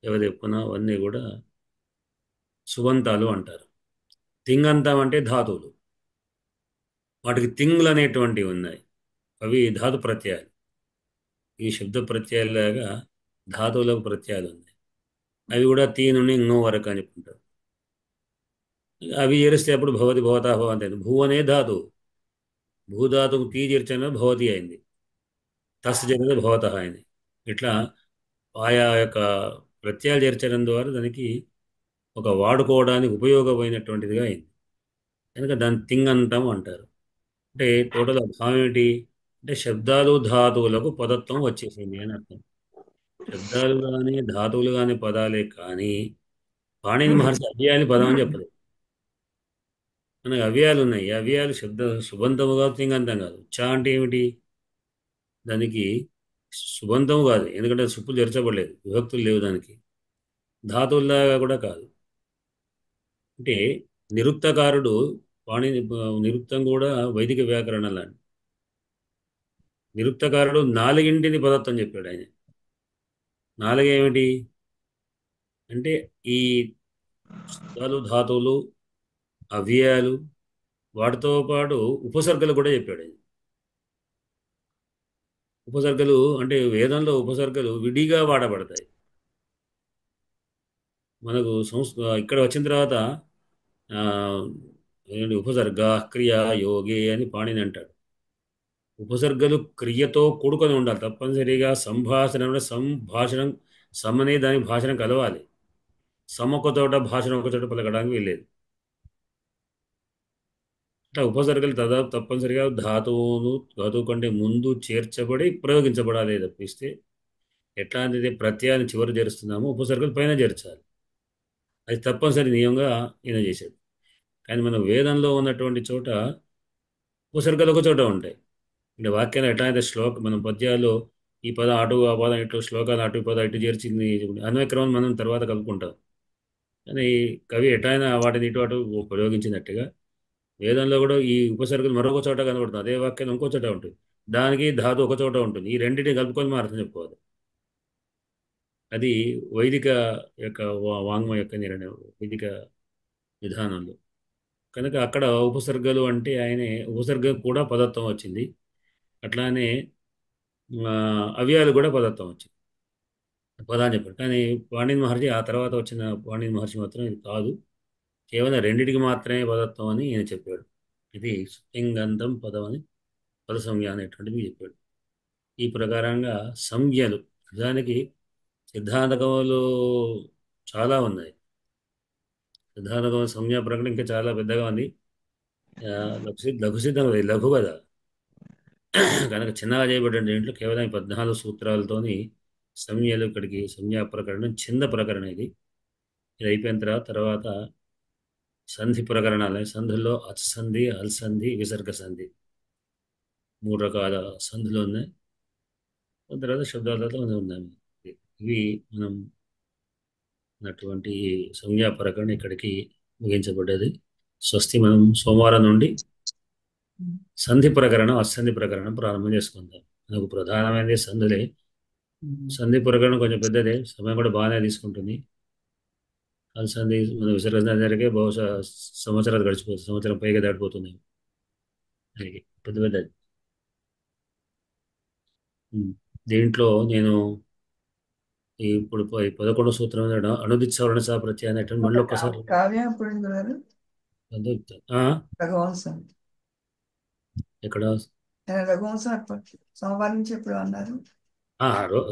ఎవరు చెప్పుకున్నా అవన్నీ కూడా సుబంతాలు అంటారు. తింగంతం అంటే ధాతువులు, వాటికి తింగులు అనేటువంటివి ఉన్నాయి, అవి ధాతు ప్రత్యయాలు. ఈ శబ్ద ప్రత్యయాలుగా ధాతువులకు ప్రత్యయాలు ఉన్నాయి, అవి కూడా తీ నుండి ఇంగో వరకు అని చెప్పుకుంటారు. అవి చేరిస్తే అప్పుడు భవతి భవతా భవంతి అయింది. భూ అనే ధాతువు, భూధాతువు తీ చేర్చిన భవతి అయింది, తస్ జరిగితే భవత అయింది. ఇట్లా ఆయా యొక్క ప్రత్యయాలు చేర్చడం ద్వారా దానికి ఒక వాడుకోవడానికి ఉపయోగమైనటువంటిదిగా అయింది. కనుక దాన్ని తింగంతం అంటారు. అంటే టోటల్ భావం ఏంటి అంటే శబ్దాలు ధాతువులకు పదత్వం వచ్చేసింది అని అర్థం. శబ్దాలు కానీ ధాతువులు కానీ పదాలే కానీ పాణిని మహర్షి అవ్యయాన్ని పదం అని చెప్పలేదు. మనకు అవ్యయాలు ఉన్నాయి. ఈ అవ్యయాలు సుబంధము కాదు, తింగంతం కాదు. చ అంటే ఏమిటి? దానికి సుబంధము కాదు, ఎందుకంటే సుప్పులు చేర్చబడలేదు, విభక్తులు లేవు దానికి. ధాతువుల్లాగా కూడా కాదు. అంటే నిరుక్తకారుడు నిరుక్తం కూడా వైదిక వ్యాకరణం లాంటి. నిరుక్తకారుడు నాలుగింటిని పదత్వం చెప్పాడు ఆయన. నాలుగేమిటి అంటే ఈ శబ్దాలు ధాతువులు అవ్యయాలు వాటితో పాటు ఉపసర్గలు కూడా చెప్పాడు ఆయన. ఉపసర్గలు అంటే వేదంలో ఉపసర్గలు విడిగా వాడబడతాయి. మనకు ఇక్కడ వచ్చిన తర్వాత ఏంటి ఉపసర్గ క్రియ యోగి అని పాణిని అంటాడు. ఉపసర్గలు క్రియతో కూడుకొని ఉండాలి. తప్పనిసరిగా సంభాషణం సమ్మనే దాని భాషణం కలవాలి. సమ ఒక చోట భాషణ ఒక చోట పలకడానికి వెళ్ళేది. అంటే ఉపసర్గలు తప్పనిసరిగా ధాతువు కంటే ముందు చేర్చబడి ప్రయోగించబడాలి. తప్పిస్తే ఎట్లాంటిది ప్రత్యయాన్ని చివరి చేరుస్తున్నామో ఉపసర్గలు పైన చేర్చాలి. అది తప్పనిసరి నియమంగా ఈయన చేసేది. కానీ మన వేదంలో ఉన్నటువంటి చోట ఉపసర్గలు ఒక చోట ఉంటాయి. అంటే వాక్యాలు ఎట్లయితే మనం పద్యాల్లో ఈ పదం అటు ఆ పదం ఇటు శ్లోకాలు అటు పదం ఇటు చేర్చింది అన్వయక్రమం మనం తర్వాత కలుపుకుంటాం. కానీ కవి ఎట్లయినా వాటిని ఇటు అటు ప్రయోగించినట్టుగా వేదంలో కూడా ఈ ఉపసర్గలు మరొక చోట కనబడుతుంది. అదే వాక్యం ఇంకో చోట ఉంటుంది. దానికి ధాతు ఒక చోట ఉంటుంది. ఈ రెండింటిని కలుపుకొని మనం అర్థం చెప్పుకోవాలి. అది వైదిక యొక్క వాంగ్మ యొక్క నిర్ణయం, వైదిక విధానంలో. కనుక అక్కడ ఉపసర్గలు అంటే ఉపసర్గ కూడా పదత్వం వచ్చింది. అట్లానే అవ్యయాలు కూడా పదత్వం వచ్చింది, పదాన్ని చెప్పాడు. కానీ పాణిని మహర్షి ఆ తర్వాత వచ్చిన పాణిని మహర్షి మాత్రం ఇది కాదు, కేవలం రెండింటికి మాత్రమే పదత్వం అని ఈయన చెప్పాడు. ఇది స్ఫింగంతం పదం అని పద సంజ్ఞ అనేటువంటిది చెప్పాడు. ఈ ప్రకారంగా సంజ్ఞలు నిజానికి సిద్ధాంతకంలో చాలా ఉన్నాయి. సిద్ధాంతకం సంజ్ఞా ప్రకటన ఇంకా చాలా పెద్దగా ఉంది. లఘు సిద్ధం లఘు కదా, కనుక చిన్నగా చేయబడిన దీంట్లో కేవలం 14 సూత్రాలతోని సంజ్ఞలు ఇక్కడికి సంజ్ఞా ప్రకరణం ఛంద ప్రకరణ. ఇది అయిపోయిన తర్వాత సంధి ప్రకరణాలు. సంధుల్లో అచసంధి, అల్సంధి, విసర్గ సంధి 3 రకాల సంధులు ఉన్నాయి. తర్వాత శబ్దాలతో ఉన్నాయి. ఇవి మనం ఉన్నటువంటి సంజ్ఞా ప్రకరణ ఇక్కడికి ముగించబడ్డది. స్వస్తి. మనం సోమవారం నుండి సంధి ప్రకరణం అసంధి ప్రకరణం ప్రారంభం చేసుకుందాం. మనకు ప్రధానమైనది సంధులే. సంధి ప్రకరణం కొంచెం పెద్దదే, సమయం కూడా బాగానే తీసుకుంటుంది. అల్సంధి మన విసర్జన జరిగే బహుశా సంవత్సరాలు గడిచిపోతుంది, సంవత్సరం పైగా దాటిపోతుంది. పెద్ద పెద్దది. దీంట్లో నేను ఇప్పుడు 11వ సూత్రం అనుదిత్ సవర్ణ సా ప్రత్యయ అనేటువంటి మళ్ళీ ఒక్కసారి ఎక్కడ సోమవారం నుంచి ఎప్పుడు అన్నారు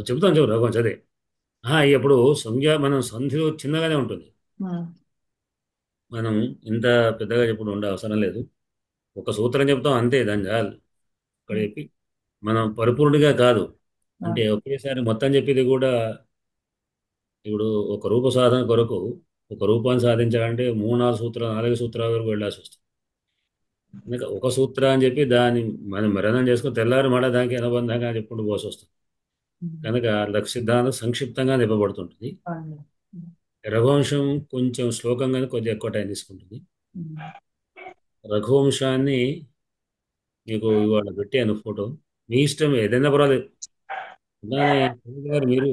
చెబుతాను రఘువంశ. అదే ఇప్పుడు మనం సంధి చిన్నగానే ఉంటుంది. మనం ఇంత పెద్దగా చెప్పుడు ఉండే అవసరం లేదు. ఒక సూత్రం చెప్తాం అంతే, దాని చాలు. ఇక్కడ చెప్పి మనం పరిపూర్ణిగా కాదు, అంటే ఒకేసారి మొత్తం చెప్పేది కూడా. ఇప్పుడు ఒక రూప సాధన కొరకు ఒక రూపాన్ని సాధించాలంటే 3-4 సూత్రాలు 4 సూత్రాల వరకు వెళ్ళాల్సి వస్తుంది. ఇంకా ఒక సూత్రం అని చెప్పి దాన్ని మనం మరణం చేసుకుని తెల్లారి మళ్ళీ దానికి అనుబంధంగా చెప్పుకుంటూ పోసి వస్తుంది. కనుక లక్ష్య సిద్ధాంతం సంక్షిప్తంగా నింపబడుతుంటుంది. రఘువంశం కొంచెం శ్లోకంగానే కొద్దిగా ఎక్కువ టైం తీసుకుంటుంది. రఘువంశాన్ని మీకు ఇవాళ పెట్టాను ఫోటో, మీ ఇష్టం ఏదైనా పర్వాలేదు. మీరు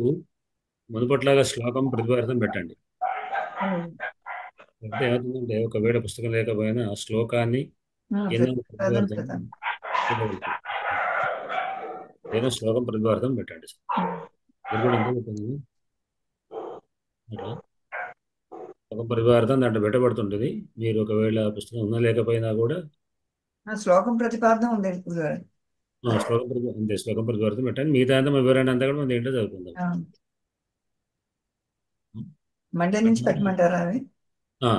మునుపట్లాగా శ్లోకం ప్రతిపాదన పెట్టండి. అంటే ఏమవుతుందంటే ఒకవేళ పుస్తకం లేకపోయినా ఆ శ్లోకాన్ని ఏదైనా శ్లోకం ప్రతిపాదన పెట్టండి. అట్లా శ్లోకం ప్రతిపాదన దాంట్లో పెట్టబడుతుంటుంది. మీరు ఒకవేళ పుస్తకం ఉన్నా లేకపోయినా కూడా శ్లోకం ప్రతిపాదన ఉంది, శ్లోకం ప్రతిపాదన పెట్టండి. మిగతా అంతా వివరణ అంతా కూడా మనం ఏంటో చదువుకుందాం. మండే నుంచి పెట్టమంటారా అవి ఆ,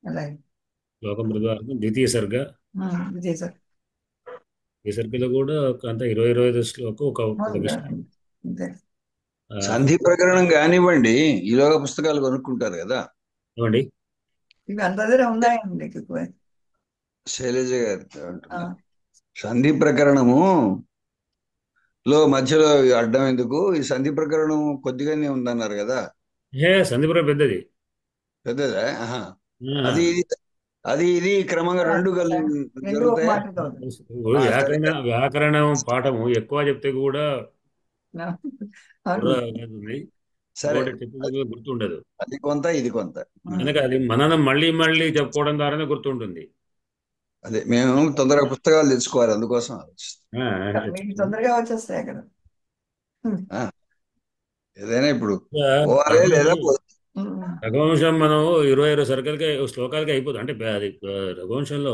అలాగే శ్లోకం ప్రతిపాదన ద్వితీయ సర్గ. విజయ్ సార్ ఈ సర్గలో కూడా ఒక అంత 20-25 శ్లోకం ఒక విషయం. అంతే. సంధి ప్రకరణం కానివ్వండి, ఈలోగా పుస్తకాలు కొనుక్కుంటారు కదా. ఏమండి ఇవి అంత దగ్గర ఉన్నాయండి ఎక్కువ. శైలజ గారి అంటున్నా. సంధి ప్రకరణము లో మధ్యలో అడ్డం ఎందుకు? ఈ సంధి ప్రకరణం కొద్దిగానే ఉందన్నారు కదా. సంధిపురం పెద్దది. పెద్దదా? ఆహా. ఆ, అది ఇది క్రమంగా రెండు రెండు ఒక జరుగుతాయా? మాటతో ఉంది. ఇప్పుడు వ్యాకరణం పాఠము ఎక్కువ చెప్తే కూడా అవును. ఉంది. సరే, ఇంకోటి చెప్పేది గుర్తుండదు. అది కొంత ఇది కొంత. అందుకే అది మననం మళ్ళీ మళ్ళీ చెప్పుకోవడం ద్వారానే గుర్తుంటుంది. అదే మేము తొందరగా పుస్తకాలు తెచ్చుకోవాలి, అందుకోసం ఆలోచిస్తాం. మీకు తొందరగా వచ్చేస్తాయి అక్కడ. ఏదైనా ఇప్పుడు ఓఆర్ఏ లేదా రఘువంశం మనం 20 సర్కల్కి శ్లోకాలకి అయిపోతుంది. అంటే అది రఘువంశంలో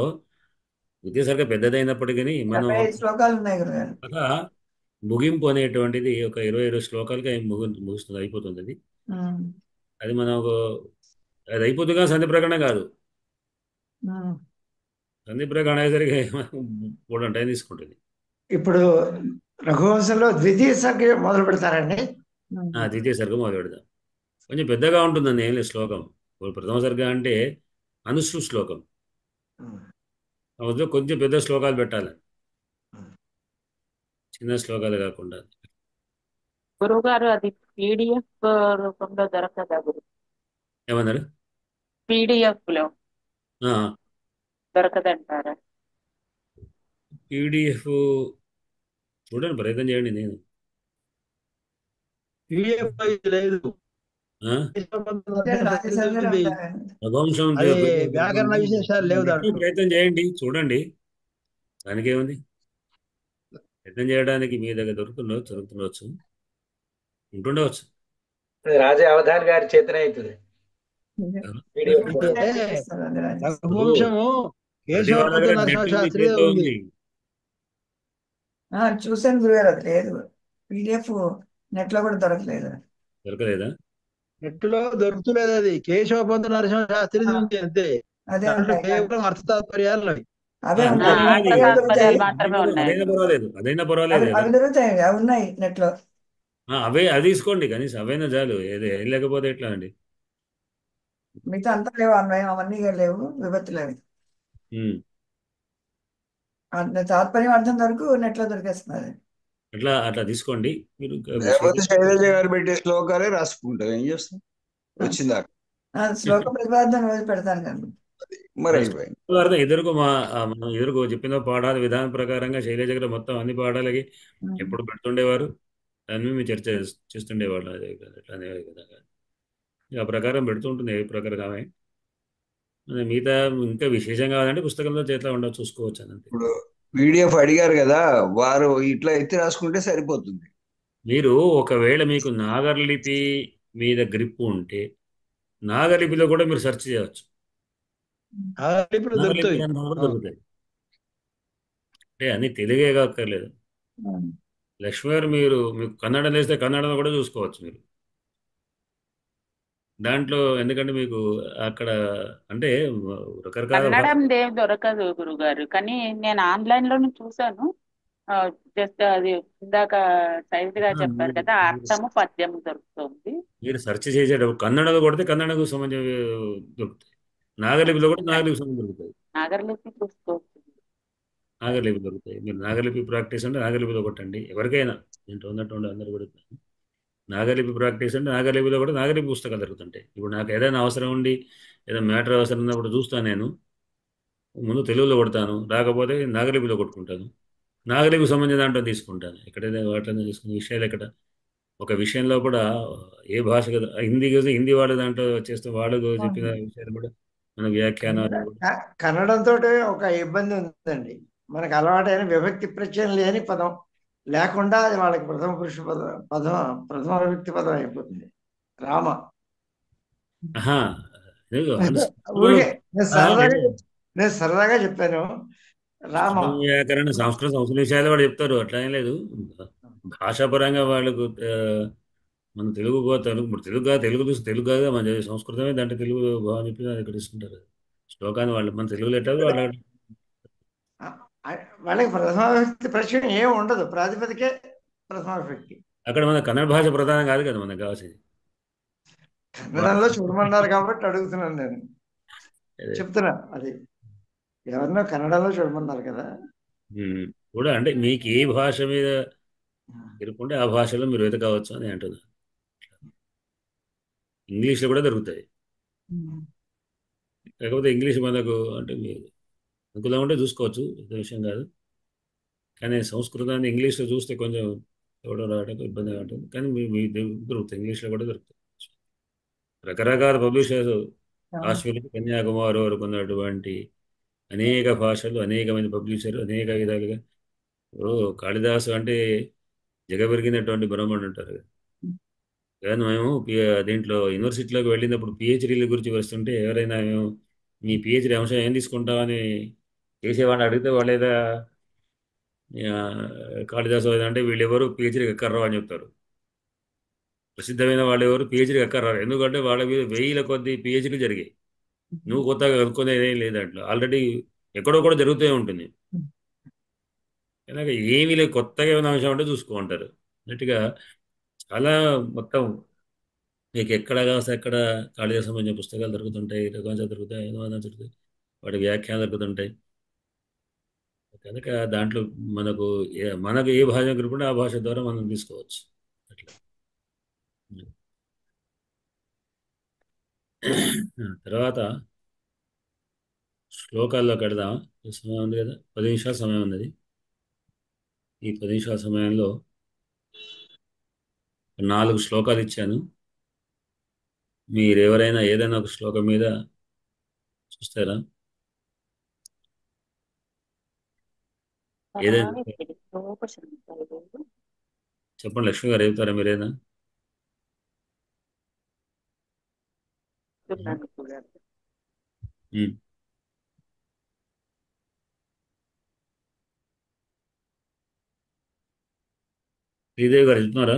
విద్యా సర్గ పెద్దదైనప్పటికీ మనం 75 శ్లోకాలు ఉన్నాయి గురుగారు. అలా ముగింపు అనేటువంటిది ఒక 20 శ్లోకాలకి ముగుస్తుంది, అయిపోతుంది. అది అది మనం అది అయిపోతుంది కానీ సంధి ప్రకటన కాదు. సంధి ప్రకటన అయ్యేసరికి కూడా టైం తీసుకుంటుంది. ఇప్పుడు రఘువంశంలో ద్వితీయ సర్గ మొదలు పెడతారండి. ద్వితీయ సర్గ మొదలు పెడదాం. కొంచెం పెద్దగా ఉంటుందండి. ఏం లేదు శ్లోకం. ఇప్పుడు ప్రథమ సర్గ అంటే అనుష్ఠు శ్లోకం. కొంచెం పెద్ద శ్లోకాలు పెట్టాలి, చిన్న శ్లోకాలు కాకుండా. గురువుగారు అది పీడిఎఫ్ రూపంలో దొరకదా గురు? ఏమన్నారు? పీడిఎఫ్ లో దొరకదంటారా? పీడిఎఫ్ చూడండి, ప్రయత్నం చేయండి. నేను లేదు, రఘువంశం వ్యాకరణ విశేషాలు లేవు దాంట్లో. ప్రయత్నం చేయండి, చూడండి. దానికి ఏముంది, ప్రయత్నం చేయడానికి మీ దగ్గర దొరుకుతుండవచ్చు, ఉంటుండవచ్చు. రాజా అవధాన్ గారి చేతనే అవుతుంది. రఘువంశము కేశవపంత నరసింహ శాస్త్రి ఉంది. చూసాను గురుగారు, అది లేదు. పీడిఎఫ్ నెట్ లో కూడా దొరకలేదా? నెట్ లో దొరుకుతలేదు. అది కేశవపంత నరసింహ శాస్త్రి ఉంది అంతే. అదే కేవలం అర్థ తాత్పర్యాలు అవి. అదైనా పర్వాలేదు, అవి దొరుకుతాయి, అవి ఉన్నాయి నెట్ లో. అది తీసుకోండి కనీసం, అవైనా చాలు. ఏం లేకపోతే ఎట్లా అండి? మిగతా అంతా లేవు, అన్వయం అవన్నీ లేవు, విభక్తులు అవి. తాత్పర్యం అర్థం వరకు నెట్ లో దొరికేస్తున్నారు. అట్లా తీసుకోండి మీరు. లేకపోతే శైలజ గారు పెట్టే శ్లోకాలే రాసుకుంటారు. ఏం చేస్తాం, వచ్చిందాక శ్లోక ప్రతిపాదన రోజు పెడతాను కానీ మరి మనం ఎదురుకు చెప్పిన పాఠాల విధానం ప్రకారంగా శైలజ గారు మొత్తం అన్ని పాఠాలకి ఎప్పుడు పెడుతుండేవారు. దాని మీద చర్చ చేస్తుండేవాళ్ళు. ఎట్లా అనే విధంగా ఆ ప్రకారం పెడుతుంటుంది. ఏ ప్రకారం మిగతా ఇంకా విశేషం కావాలంటే పుస్తకంలో చేతిలో చూసుకోవచ్చు అని. ఇప్పుడు పీడిఎఫ్ అడిగారు కదా, వారు ఇట్లా ఎత్తి రాసుకుంటే సరిపోతుంది. మీరు ఒకవేళ మీకు నాగర్లిపి మీద గ్రిప్ ఉంటే నాగలిపిలో కూడా మీరు సెర్చ్ చేయవచ్చు. దొరుకుతాయి. అంటే అన్ని తెలుగే కాక్కర్లేదు. లక్ష్మి గారు మీకు కన్నడ వేస్తే కన్నడలో కూడా చూసుకోవచ్చు మీరు దాంట్లో. ఎందుకంటే మీకు అక్కడ అంటే రకరకాల కన్నడం దొరకదు గురుగారు, కానీ నేను ఆన్లైన్ లోనే చూసాను. జస్ట్ అది ఇందాక సైజ్ గా చెప్పారు కదా, అర్థము పద్యము దొరుకుతుంది. మీరు సెర్చ్ చేసేటప్పుడు కన్నడలో కొడితే కన్నడకు సంబంధించి దొరుకుతాయి. నాగలిపిలో కూడా నాగలిపి సంబంధం దొరుకుతాయి. నాగలిపి చూసుకోవచ్చు. నాగలిపి దొరుకుతాయి. మీరు నాగలిపి ప్రాక్టీస్ అంటే నాగలిపిలో కొట్టండి. ఎవరికైనా ఏంటో ఉన్నట్టు అందరూ కూడా నాగలిపి ప్రాక్టీస్ అంటే నాగలిపిలో కూడా నాగలిపి పుస్తకాలు దొరుకుతుంటాయి. ఇప్పుడు నాకు ఏదైనా అవసరం ఉండి ఏదైనా మ్యాటర్ అవసరం ఉన్నప్పుడు చూస్తాను. నేను ముందు తెలుగులో కొడతాను, రాకపోతే నాగలిపిలో కొట్టుకుంటాను. నాగలిపికి సంబంధించిన దాంట్లో తీసుకుంటాను. ఎక్కడైనా వాటిలో తీసుకునే విషయాలు ఎక్కడ ఒక విషయంలో కూడా ఏ భాష కదా, హిందీ వాళ్ళు దాంట్లో చేస్తే వాళ్ళు చెప్పిన విషయాలు కూడా మన వ్యాఖ్యానాలు. కన్నడంతో ఒక ఇబ్బంది ఉందండి. మనకు అలవాటైన విభక్తి ప్రత్యయం లేని పదం లేకుండా అది వాళ్ళకి ప్రథమ పురుష ప్రథమ విభక్తి పదం అయిపోతుంది. రామ నేను సరదాగా చెప్పాను. రామ వ్యాకరణ సంస్కృత సంస్కృత విషయాలు వాళ్ళు చెప్తారు, అట్లా ఏం లేదు. భాషాపరంగా వాళ్ళకు మన తెలుగు ఇప్పుడు తెలుగు కాదు మన సంస్కృతమే దాంట్లో తెలుగు భావం చెప్పి అది ఇక్కడ తీసుకుంటారు శ్లోకాన్ని వాళ్ళు మన తెలుగులో ఎట్లా వాళ్ళ వాళ్ళకి ప్రథమ విభక్తి ప్రశ్న ఏం ఉండదు, ప్రాతిపదికే ప్రథమ విభక్తి. అక్కడ మన కన్నడ భాష ప్రధానం కాదు కదా మనకు కావాల్సింది. కన్నడంలో చూడమన్నారు కాబట్టి అడుగుతున్నాను నేను, చెప్తున్నా. అది ఎవరినో కన్నడంలో చూడమన్నారు కదా. కూడా అంటే మీకు ఏ భాష మీద ఇరుకుంటే ఆ భాషలో మీరు వెతకవచ్చు అని అంటున్నారు. ఇంగ్లీష్లో కూడా దొరుకుతాయి, కాకపోతే ఇంగ్లీష్ మనకు అంటే మీరు అనుకూలంగా ఉంటే చూసుకోవచ్చు, పెద్ద విషయం కాదు. కానీ సంస్కృతాన్ని ఇంగ్లీష్లో చూస్తే కొంచెం ఎవడో రావడానికి ఇబ్బందిగా ఉంటుంది. కానీ మీ దొరుకుతాయి, ఇంగ్లీష్లో కూడా దొరుకుతాయి. రకరకాల పబ్లిషర్స్ కాశ్మీర్ నుంచి కన్యాకుమారి వరకు ఉన్నటువంటి అనేక భాషలు, అనేకమైన పబ్లిషర్లు, అనేక విధాలుగా. ఇప్పుడు కాళిదాసు అంటే జగబెరిగినటువంటి బ్రహ్మణుడు అంటారు. కానీ మేము దీంట్లో యూనివర్సిటీలోకి వెళ్ళినప్పుడు పిహెచ్డీల గురించి వస్తుంటే ఎవరైనా మేము మీ పిహెచ్డీ అంశం ఏం తీసుకుంటామని చేసేవాడిని అడిగితే వాళ్ళేదా కాళిదాసు అంటే వీళ్ళెవరు పిహెచ్డీకి ఎక్కర్రావు అని చెప్తారు. ప్రసిద్ధమైన వాళ్ళు ఎవరు పిహెచ్డీకి ఎక్కర్రారు, ఎందుకంటే వాళ్ళ మీద 1000ల కొద్ది పిహెచ్డీలు జరిగాయి. నువ్వు కొత్తగా కనుక్కునేది ఏం లేదు, అట్లా ఆల్రెడీ ఎక్కడో కూడా జరుగుతూ ఉంటుంది. కనుక ఏమీ లేదు, కొత్తగా ఏమైనా అంశం అంటే చూసుకుంటారు అన్నట్టుగా. చాలా మొత్తం మీకు ఎక్కడ కాస్త ఎక్కడ కాళిదాసు సంబంధించిన పుస్తకాలు దొరుకుతుంటాయి, రఘువంశాలు దొరుకుతాయి, అనువాదాలు దొరుకుతాయి, వాటి వ్యాఖ్యానాలు దొరుకుతుంటాయి. కనుక దాంట్లో మనకు ఏ భాష కనుకుంటే ఆ భాష ద్వారా మనం తీసుకోవచ్చు అట్లా. తర్వాత శ్లోకాల్లో కడదాం. సమయం ఉంది కదా, 10 నిమిషాల సమయం ఉన్నది. ఈ 10 నిమిషాల సమయంలో 4 శ్లోకాలు ఇచ్చాను. మీరు ఎవరైనా ఏదైనా ఒక శ్లోకం మీద చూస్తారా? ఏదైనా చెప్పండి, లక్ష్మి గారు చెప్తారా మీరేనా? శ్రీదేవి గారు చెప్తున్నారా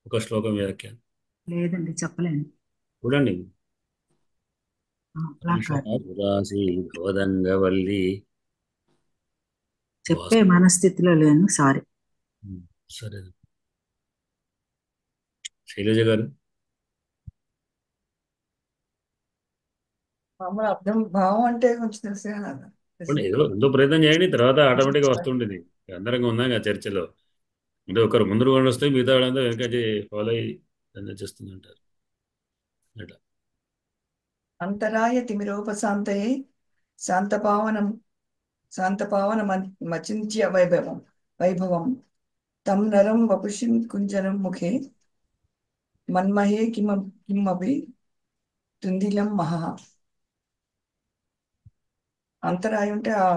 ఒక శ్లోకం వ్యాఖ్య? లేదండి, చెప్పలేను. చూడండి. అలా కాదు, భవదంగవల్లి చెప్పే మనస్థితిలో లేను, సారీ. సరే, శైలజ గారు మామూలు అర్థం భావం అంటే కొంచెం తెలుసు ఎంతో ప్రయత్నం చేయండి, తర్వాత ఆటోమేటిక్గా వస్తుంటుంది. అందరంగా ఉన్నాం కదా చర్చలో, అంటే ఒకరు ముందు వాళ్ళు వస్తే మిగతా వాళ్ళంతా వెనక ఫాలో అయ్యి చేస్తుంటారు. అట్లా అంతరాయ తిమిరోపశాంతయే శాంతపావన మచింత్య వైభవం తం నరం వపుషిం కుంజనం ముఖే మన్మహే కిమపి తుందిలం మహా. అంతరాయం అంటే ఆ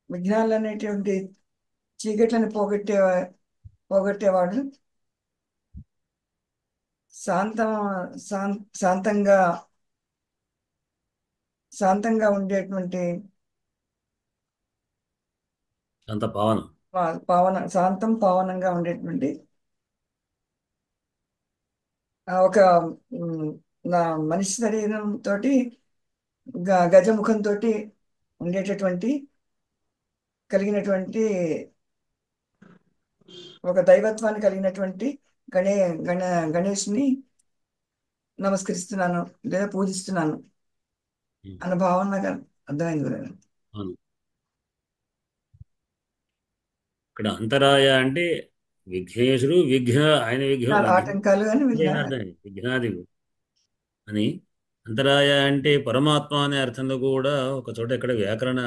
విఘ్నాలు అనేటువంటి చీకట్లను పోగొట్టేవాడు, శాంతంగా ఉండేటువంటి పావనంగా ఉండేటువంటి ఒక నా మనిషి శరీరం తోటి గజముఖంతో ఉండేటటువంటి కలిగినటువంటి ఒక దైవత్వాన్ని కలిగినటువంటి గణేష్ని నమస్కరిస్తున్నాను లేదా పూజిస్తున్నాను అన్న భావన నాకు అర్థమైంది గురు. ఇక్కడ అంతరాయ అంటే విఘ్నేశుడు, ఆయన ఆటంకాలు అని విఘ్నాది అని. అంతరాయ అంటే పరమాత్మ అనే అర్థంలో కూడా ఒక చోట ఎక్కడ వ్యాకరణ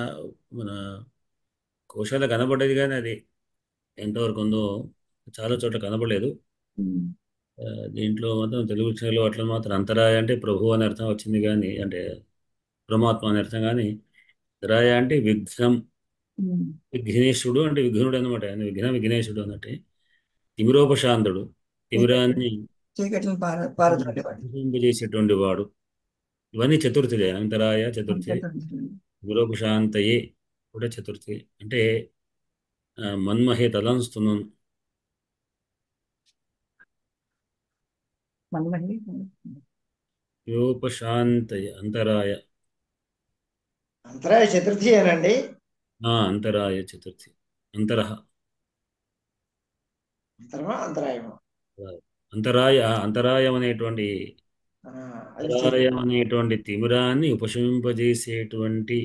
మన కోశాలు కనబడేది, కానీ అది ఎంతవరకు ఉందో చాలా చోట్ల కనబడలేదు. దీంట్లో మాత్రం తెలుగు విషయంలో అట్లా మాత్రం అంతరాయ అంటే ప్రభు అనే అర్థం వచ్చింది, కానీ అంటే పరమాత్మ అనే అర్థం. కానీ అంతరాయ అంటే విఘ్నం, విఘ్నేశుడు అంటే విఘ్నుడు అనమాట. ఆయన విఘ్నేశుడు అన్నట్టే. తిమిరోపశాంతుడు, తిమిరాన్ని చేసేటువంటి వాడు. ఇవన్నీ చతుర్థులే. అంతరాయ చతుర్థి, తిమిరోపశాంతయే కూడా చతుర్థి. అంటే మన్మహే తలంస్తున్నాను. మన్మహి యోపశాంతయ అంతరాయ అంతరాయ చతుర్థి అనండి. అంతరాయ చతుర్థి అంతరః అంతరమా అంతరాయమా? అంతరాయం అనేటువంటి అది అంతరాయం అనేటువంటి తిమిరాన్ని ఉపశమింపజేసేటువంటి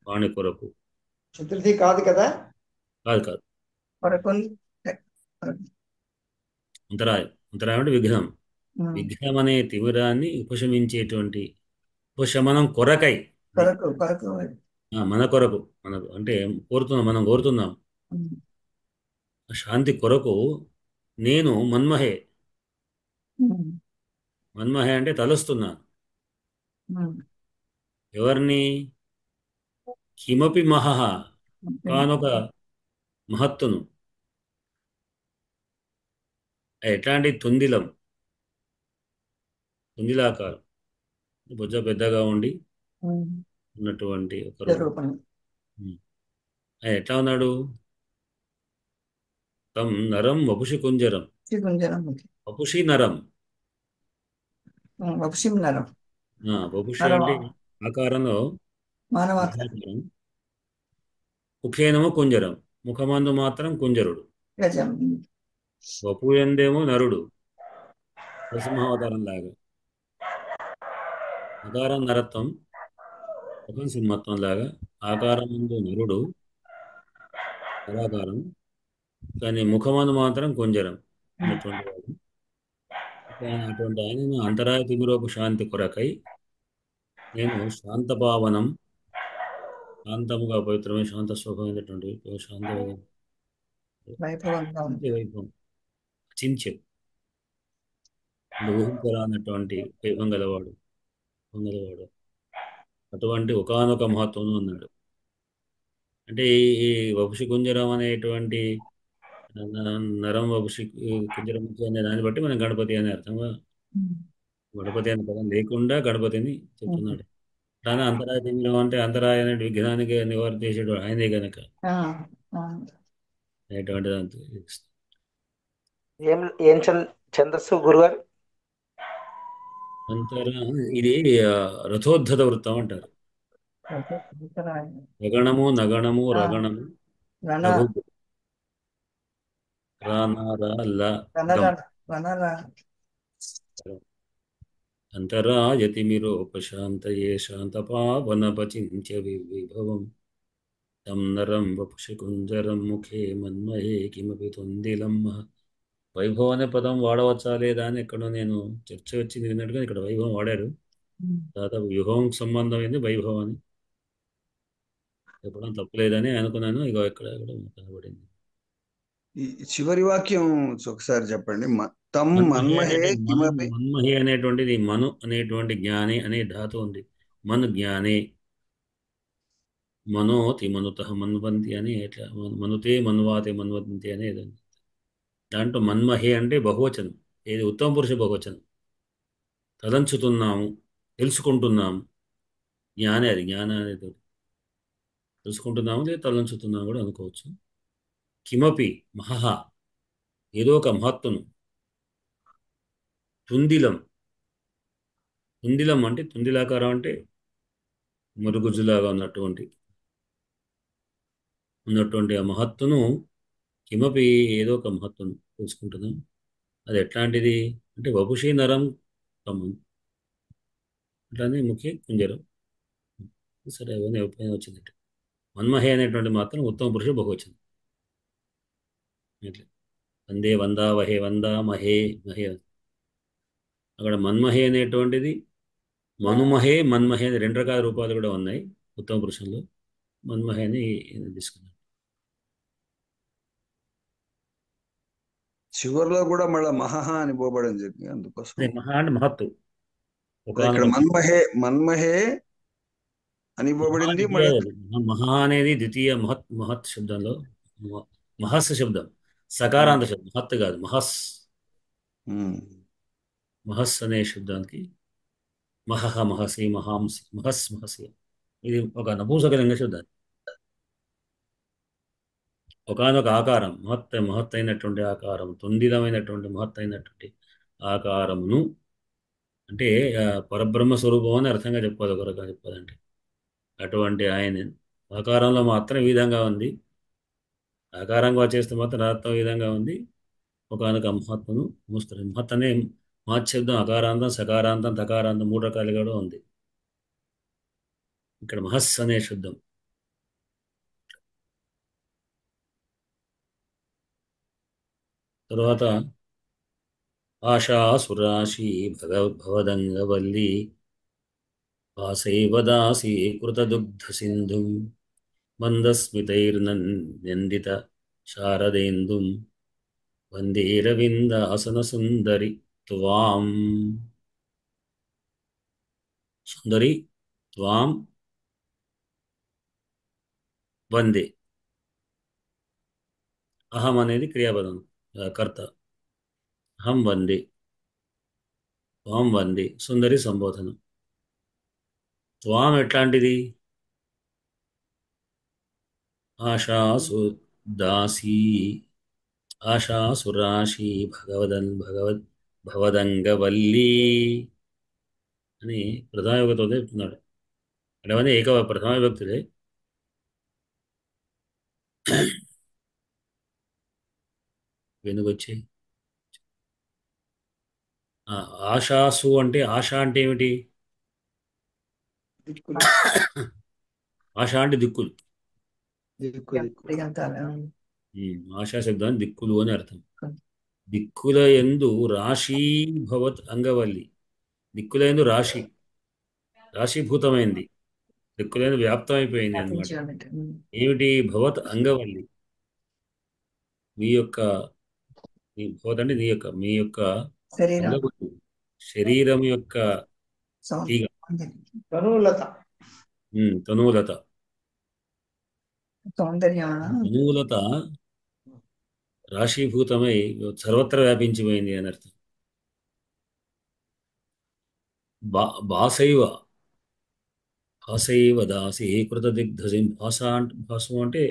వాణి కొరకు. చతుర్థి కాదు కదా. కాదు. అంతరాయం అంటే విఘ్నం. విఘ్నం అనే తిమిరాన్ని ఉపశమించేటువంటి ఉపశమనం కొరకై మన కొరకు మనకు అంటే మనం కోరుతున్నాం శాంతి కొరకు నేను మన్మహే అంటే తలుస్తున్నాను. ఎవరిని? కిమపి మహః కానొక మహత్తును. ఎట్లాంటి తుందిలాకారం, భుజ పెద్దగా ఉండి ఉన్నటువంటి ఒక ఎట్లా ఉన్నాడు? తం నరం వపుషి కుంజరం. వపుషి నరం. వపుషి అంటే ఆకారంలో ముఖేనమో కుంజరం, ముఖమందు మాత్రం కుంజరుడు. వపు ఎందేమో నరుడు, నరసింహావతారం లాగా. ఆకారం నరత్వం, ముఖం సింహత్వం లాగా. ఆకారం ముందు నరుడు నరాకారం, కానీ ముఖమందు మాత్రం కుంజరం ఉన్నటువంటి వాడు. అటువంటి ఆయనను అంతరాయ తిమిరోపు శాంతి కొరకై నేను శాంతభావనం, శాంతముగా పవిత్రమైన శాంత స్వభావమైనటువంటి శాంత వైభవం చించెం ఊహించరానటువంటి వైభవం గలవాడు అటువంటి ఒకానొక మహత్వం ఉన్నాడు. అంటే ఈ వపుషి కుంజరం అనేటువంటి నరం వపుషి కుంజరం అనే దాన్ని బట్టి మనం గణపతి అనే అర్థంగా, గణపతి అనే పదం లేకుండా గణపతిని చెప్తున్నాడు. కానీ అంతరాయ తిమిరం అంటే అంతరాయ అనే విఘ్నానికి నివారణ చేసేడు ఆయనే గనక అనేటువంటి దాంతో ఏం ఛందస్సు గురుగారు? ఇది రథోద్ధత వృత్తం అంటారు. రగణము నగణము రగణము అంతరాయతిమిరోపశాంతయే శాంతపావనపచింత్య విభవం తం నరం వపుషి కుంజరం ముఖే మన్మహే కిమపి తుందిలం. వైభవం అనే పదం వాడవచ్చా లేదా అని ఎక్కడో నేను చర్చ వచ్చింది విన్నట్టుగా ఇక్కడ వైభవం వాడారు. దాదాపు వ్యూహం సంబంధమైంది వైభవం అని చెప్పడం తప్పులేదని అనుకున్నాను. ఇక ఇక్కడ కనబడింది. ఈ చివరి వాక్యం ఒకసారి చెప్పండి. తం మన్మహే కిమపి. మన్మహే అనేటువంటిది మను అనేటువంటి జ్ఞాని అనే ధాతు ఉంది. మను జ్ఞానే, మనోతి మనుతః మన్వంతి అని ఎట్లా మనుతే మన్వాతే మన్వంతి అనేది. దాంట్లో మన్మహే అంటే బహువచనం, ఏది ఉత్తమ పురుష బహువచనం. తలంచుతున్నాము, తెలుసుకుంటున్నాము. జ్ఞానే అది జ్ఞానం అనేది తెలుసుకుంటున్నాము, లేదా తలంచుతున్నాము కూడా అనుకోవచ్చు. కిమపి మహః ఏదో ఒక మహత్తును. తుందిలం అంటే తుందిలాకారం అంటే మరుగుజ్జులాగా ఉన్నటువంటి ఆ మహత్తును. కిమపి ఏదో ఒక మహత్తును తెలుసుకుంటున్నాం. అది ఎట్లాంటిది అంటే వపుషి నరం కమ్మం అట్లానే ముఖ్య కుంజరం. సరే అవన్నీ ఎప్పుడైనా వచ్చిందంటే మన్మహే అనేటువంటి మాత్రం ఉత్తమ పురుష బహువచనం. వందే వందా వహే వందా మహే మహే. అక్కడ మన్మహే అనేటువంటిది మనుమహే మన్మహే అని 2 రకాల రూపాలు కూడా ఉన్నాయి ఉత్తమ పురుషంలో. మన్మహే అని తీసుకున్నాను. చివరిలో కూడా మళ్ళీ మహహ అని పోబడని చెప్పి అందుకోసం మహా అంటే మహత్తు. ఇక్కడ మన్మహే అని పోబడింది. మహా అనేది ద్వితీయ మహత్ శబ్దంలో మహస్ శబ్దం సకారాంత శబ్దం. మహత్ కాదు, మహస్ అనే శబ్దానికి మహహ మహసి మహాంసి మహస్ మహసి ఇది ఒక నపూంసకలింగ శబ్దాన్ని. ఒకానొక ఆకారం, మహత్తైనటువంటి ఆకారం, తుందిలమైనటువంటి మహత్తైనటువంటి ఆకారమును, అంటే పరబ్రహ్మ స్వరూపం అని అర్థంగా చెప్పాలి. ఒక రకంగా చెప్పాలంటే అటువంటి ఆయన ఆకారంలో మాత్రం ఈ విధంగా ఉంది, ఆకారంగా చేస్తే మాత్రం అర్థం ఈ విధంగా ఉంది. ఒకానొక మహాత్మను మూస్తారు. మహత్ అనే మహత్ శబ్దం అకారాంతం, సకారాంతం, తకారాంతం 3 రకాలుగా కూడా ఉంది. ఇక్కడ మహస్ అనే శబ్దం. తర్వాత ఆశాసురాశి భవదంగవల్లి వాసైవ దాసి కృతదుగ్ధ సింధుం మందస్మితైర్నందిత శారదేందుం వందేరవిందాసన సుందరి త్వాం. సుందరి త్వాం వందే. అహం అనేది క్రియాపదం, కర్త. అహం వందే, త్వాం వందే. సుందరి సంబోధనం. త్వాం ఎట్లాంటిది? ఆశాసు దాసీ, ఆశాసురాశి భవదంగవల్లి అని ప్రథమ విభక్తితో చెప్తున్నాడు. అంటే అవన్నీ ప్రథమ విభక్తులే. వెనుకొచ్చి ఆశాసు అంటే, ఆశ అంటే ఏమిటి? దిక్కులు ఆశ అంటే దిక్కులు. దిగంతాలు. ఆశా శబ్దాన్ని దిక్కులు అని అర్థం. దిక్కుల యందు రాశి భవత్ అంగవల్లి. దిక్కుల యందు రాశి, రాశీభూతమైంది, దిక్కుల యందు వ్యాప్తమైపోయింది అన్నమాట. ఏమిటి? భవత్ అంగవల్లి. మీ యొక్క, భవత్ అంటే నీ యొక్క, మీ యొక్క శరీరం, అంగవల్లి, శరీరం యొక్క తీగ, తనువులత. తనువులత. సౌందర్యం. తనువులత రాశీభూతమై సర్వత్ర వ్యాపించిపోయింది అని అర్థం. భాసైవ, భాసైవ దాసి కృత దిగ్ధసిం. భాసం అంటే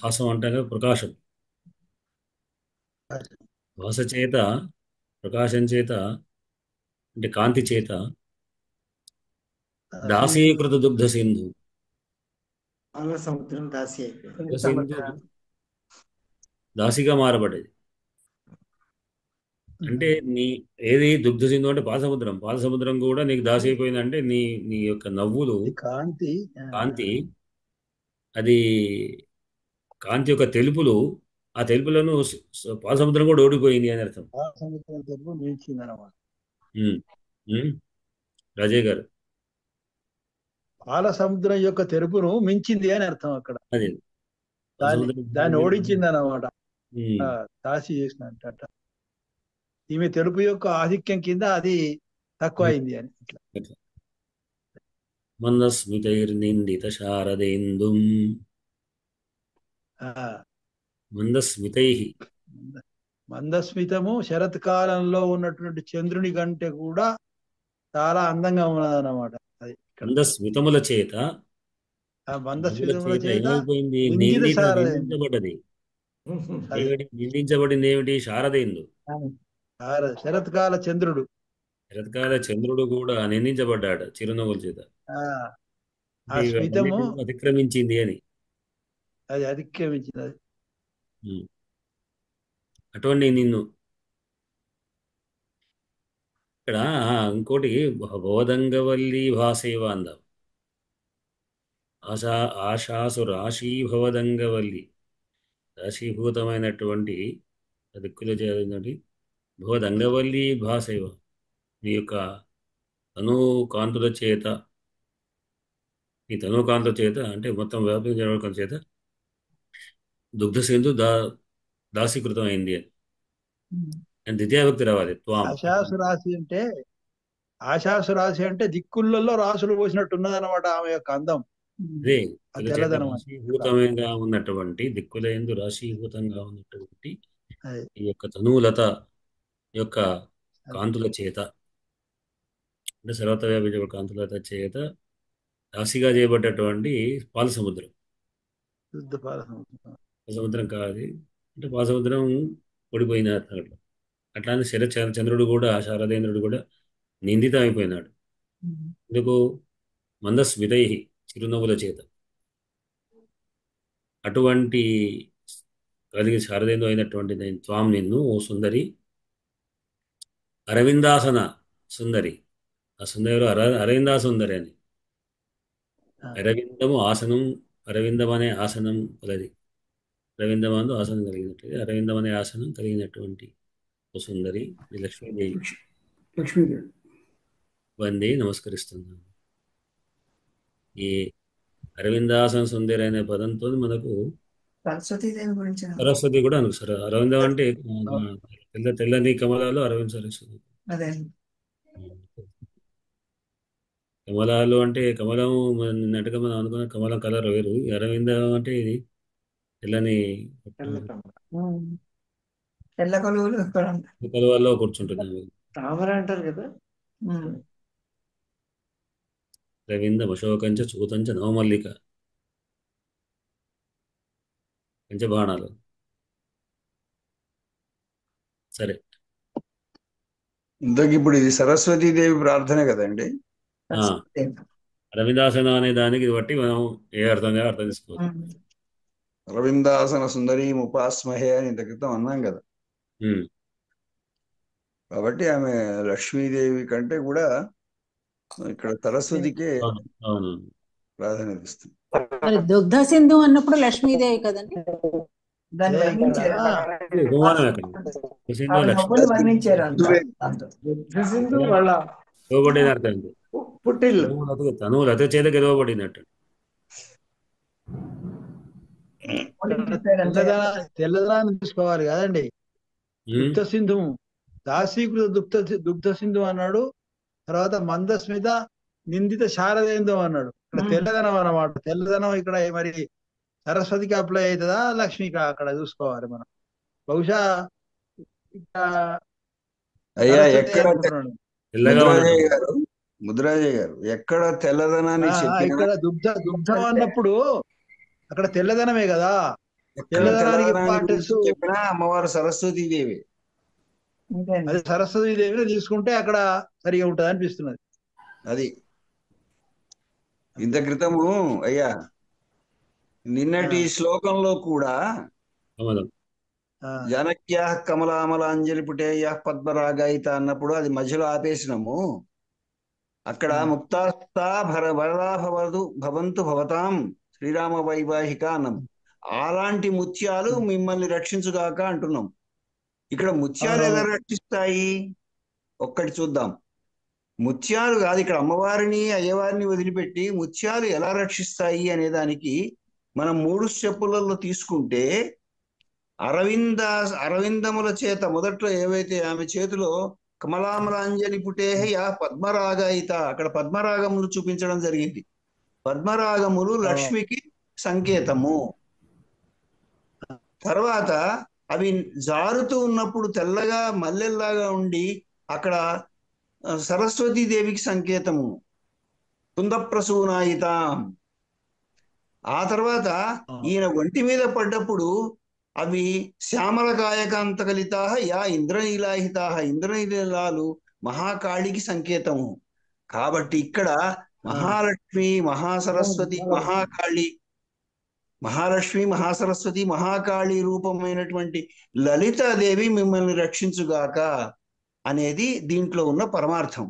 భాసం అంటే ప్రకాశం. భాస చేత, ప్రకాశం చేత, అంటే కాంతి చేత, దాసీకృత దుగ్ధ సింధు. పాల సముద్రం దాసి అయిపోయింది. సింధు దాసిగా మారబడ్డది. అంటే నీ ఏది దుగ్ధ సింధు అంటే పాల సముద్రం. పాల సముద్రం కూడా నీకు దాసి అయిపోయింది. అంటే నీ నీ యొక్క నవ్వులు, కాంతి కాంతి, అది కాంతి యొక్క తెలుపులు, ఆ తెలుపులను పాల సముద్రం కూడా ఓడిపోయింది అని అర్థం. సముద్రం తెలుపు నిలిచింది అన్నమాట. రాజయ్య గారు, పాల సముద్రం యొక్క తెరుపును మించింది అని అర్థం అక్కడ. అదే దాన్ని ఓడించింది అన్నమాట. దాసి చేసినట్ట. ఈమె తెలుపు యొక్క ఆధిక్యం కింద అది తక్కువ అయింది అని. మందస్మితైర్నిందిత శారదేందుం. మందస్మితై, మందస్మితము శరత్కాలంలో ఉన్నటువంటి చంద్రుని కంటే కూడా చాలా అందంగా ఉన్నదన్నమాట. అది మందస్మితముల చేత, మందస్మితముల చేత ఏమైపోయింది? నిందించబడ్డది. నిందించబడింది ఏమిటి? శారదేందు, శరత్కాల చంద్రుడు. శరత్కాల చంద్రుడు కూడా నిందించబడ్డాడు చిరునవ్వుల చేత. ఆ స్మితము అతిక్రమించింది అని. అది అధిక్రమించింది. అది అటువంటి నిన్ను ఇక్కడ ఇంకోటి భవదంగవల్లి భాసేవ అందాం. ఆశాసు రాశి భవదంగవల్లి, రాశీభూతమైనటువంటి దిక్కులు చేరినటువంటి భవదంగవల్లి భాసేవ, నీ యొక్క తను కాంతుల చేత, ఈ తను కాంతుల చేత అంటే మొత్తం వ్యాపించడం చేత దుగ్ధ సింధు దాసీకృతం అయింది అని. ద్వితీయ వ్యక్తి రావాలి. ఆశాసు రాశి అంటే దిక్కులలో రాసులు పోసినట్టు ఉన్నదన్నమాట ఆమె యొక్క అందం. అదే రాశీభూతంగా ఉన్నటువంటి, దిక్కుల యందు రాశీభూతంగా ఉన్నటువంటి ఈ యొక్క తనువులత యొక్క కాంతుల చేత, అంటే సర్వత్ర వ్యాపించే కాంతులత చేత రాశిగా చేయబడ్డటువంటి పాల సముద్రం. శుద్ధ పాల సముద్రం. సముద్రం కాదు అంటే పాసముద్రం ఓడిపోయిన అట్లా. అట్లానే చంద్రుడు కూడా శారదేంద్రుడు కూడా నిందితం అయిపోయినాడు. ఎందుకు? మందస్మితై, చిరునవ్వుల చేత. అటువంటి కలిగి శారదేందు అయినటువంటి నేను త్వాం నిన్ను ఓ సుందరి, అరవిందాసన సుందరి. ఆ సుందరి అరవిందా సుందరి అని. అరవిందము ఆసనం, అరవిందం అనే ఆసనం కలది. అరవిందమందు ఆసనం కలిగినట్టు, అరవిందం అనే ఆసనం కలిగినటువంటి ఓ సుందరి లక్ష్మీదేవి. లక్ష్మీదేవి వందే నమస్కరిస్తున్నాను. ఈ అరవిందాసన సుందరి అనే పదంతో మనకు సరస్వతీదేవి గురించి సరస్వతి కూడా అనుసారు. అరవిందం అంటే తెల్లని కమలాలు అరవింద సరస్వతి. అదే కమలాలు అంటే కమలం నిన్నట్టుగా మనం అనుకున్న కమలం కలర్ వేరు. అరవిందం అంటే ఇది తెల్లని తెల్ల కొలువులు ఇక్కడ కలువల్లో కూర్చుంటుంది. తామర అంటారు కదా. రవిందం అశోకంచ చూతంచ నవమల్లిక పంచబాణాలు. సరే, ఇంతకు ఇప్పుడు ఇది సరస్వతీదేవి ప్రార్థనే కదండి. అరవిందాసన అనే దానికి బట్టి మనం ఏ అర్థంగా అర్థం చేసుకోవచ్చు. అరవిందాసన సుందరి ఉపాస్మహే అని ఇంత క్రితం అన్నాం కదా. కాబట్టి ఆమె లక్ష్మీదేవి కంటే కూడా ఇక్కడ సరస్వతికే ప్రాధాన్యత ఇస్తుంది. మరి దుగ్ధ సింధు అన్నప్పుడు లక్ష్మీదేవి కదండి. దాన్ని వర్ణించారు. వాళ్ళ అర్థం పుట్టిల్లు తను లత చేత గెలవబడినట్టు. తెల్లదనాన్ని తీసుకోవాలి కదండి. దుగ్ధ సింధు, దాసీకృత దుగ్ధ సింధు అన్నాడు. తర్వాత మందస్మిత నిందిత శారదేందం అన్నాడు. ఇక్కడ తెల్లదనం అన్నమాట. తెల్లదనం ఇక్కడ మరి సరస్వతికి అప్లై అవుతుందా, లక్ష్మికి అక్కడ చూసుకోవాలి మనం. బహుశా అయ్యా ఎక్కడ ముద్రాజయ్ గారు ఎక్కడ తెల్లదనాన్ని ఇక్కడ దుగ్ధం అన్నప్పుడు అక్కడ తెల్లదనమే కదా. తెల్లదనానికి చెప్పినా అమ్మవారు సరస్వతీదేవి. అది సరస్వతీదేవిని తీసుకుంటే అక్కడ సరిగా ఉంటుంది అనిపిస్తున్నది. అది ఇంత క్రితము అయ్యా నిన్నటి శ్లోకంలో కూడా జనక్య కమలామలాంజలి పుటేయ పద్మరాగాయిత అన్నప్పుడు అది మధ్యలో ఆపేసినాము. అక్కడ ముక్తాస్తా వరదాభవదు భవంతు భవతాం శ్రీరామ వైవాహిక అన్నాం. అలాంటి ముత్యాలు మిమ్మల్ని రక్షించుగాక అంటున్నాం. ఇక్కడ ముత్యాలు ఎలా రక్షిస్తాయి ఒక్కటి చూద్దాం. ముత్యాలు కాదు, ఇక్కడ అమ్మవారిని అయ్యవారిని వదిలిపెట్టి ముత్యాలు ఎలా రక్షిస్తాయి అనే దానికి మనం 3 స్టెప్పులలో తీసుకుంటే అరవిందముల చేత మొదట్లో ఏవైతే ఆమె చేతిలో కమలామలాంజలి పుటేహయ పద్మరాగాయిత, అక్కడ పద్మరాగములు చూపించడం జరిగింది. పద్మరాగములు లక్ష్మికి సంకేతము. తర్వాత అవి జారుతూ ఉన్నప్పుడు తెల్లగా మల్లెల్లాగా ఉండి అక్కడ సరస్వతీదేవికి సంకేతము కుందప్రసూనాయిత. ఆ తర్వాత ఈయన ఒంటి మీద పడ్డప్పుడు అవి శ్యామల కాయకాంతకలితా యా ఇంద్రనీలాహితా, ఇంద్రనీలాలు మహాకాళికి సంకేతము. కాబట్టి ఇక్కడ మహాలక్ష్మి మహాసరస్వతి మహాకాళి, మహాలక్ష్మి మహాసరస్వతి మహాకాళి రూపమైనటువంటి లలితాదేవి మిమ్మల్ని రక్షించుగాక అనేది దీంట్లో ఉన్న పరమార్థం.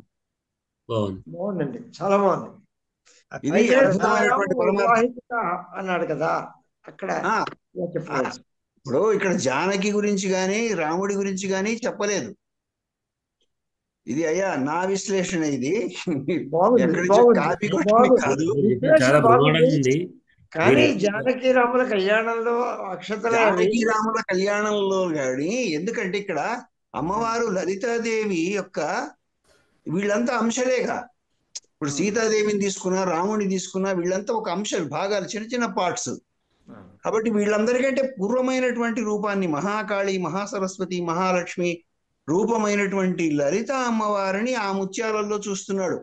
బాగుందండి, చాలా బాగుంది. ఇది అద్భుతమైనటువంటి పరమార్థం అన్నాడు కదా అక్కడ. ఇప్పుడు ఇక్కడ జానకి గురించి గాని రాముడి గురించి గాని చెప్పలేదు. ఇది అయ్యా నా విశ్లేషణ. ఇది కాపీ కాదు. కానీ జానకి రాముల కళ్యాణంలో జానకి రాముల కళ్యాణంలో గాని, ఎందుకంటే ఇక్కడ అమ్మవారు లలితాదేవి యొక్క వీళ్ళంతా అంశలేగా. ఇప్పుడు సీతాదేవిని తీసుకున్నా రాముడిని తీసుకున్నా వీళ్ళంతా ఒక అంశాలు, భాగాలు, చిన్న చిన్న పార్ట్స్. కాబట్టి వీళ్ళందరికంటే పూర్వమైనటువంటి రూపాన్ని మహాకాళి మహాసరస్వతి మహాలక్ష్మి రూపమైనటువంటి లలిత అమ్మవారిని ఆ ముత్యాలలో చూస్తున్నాడు.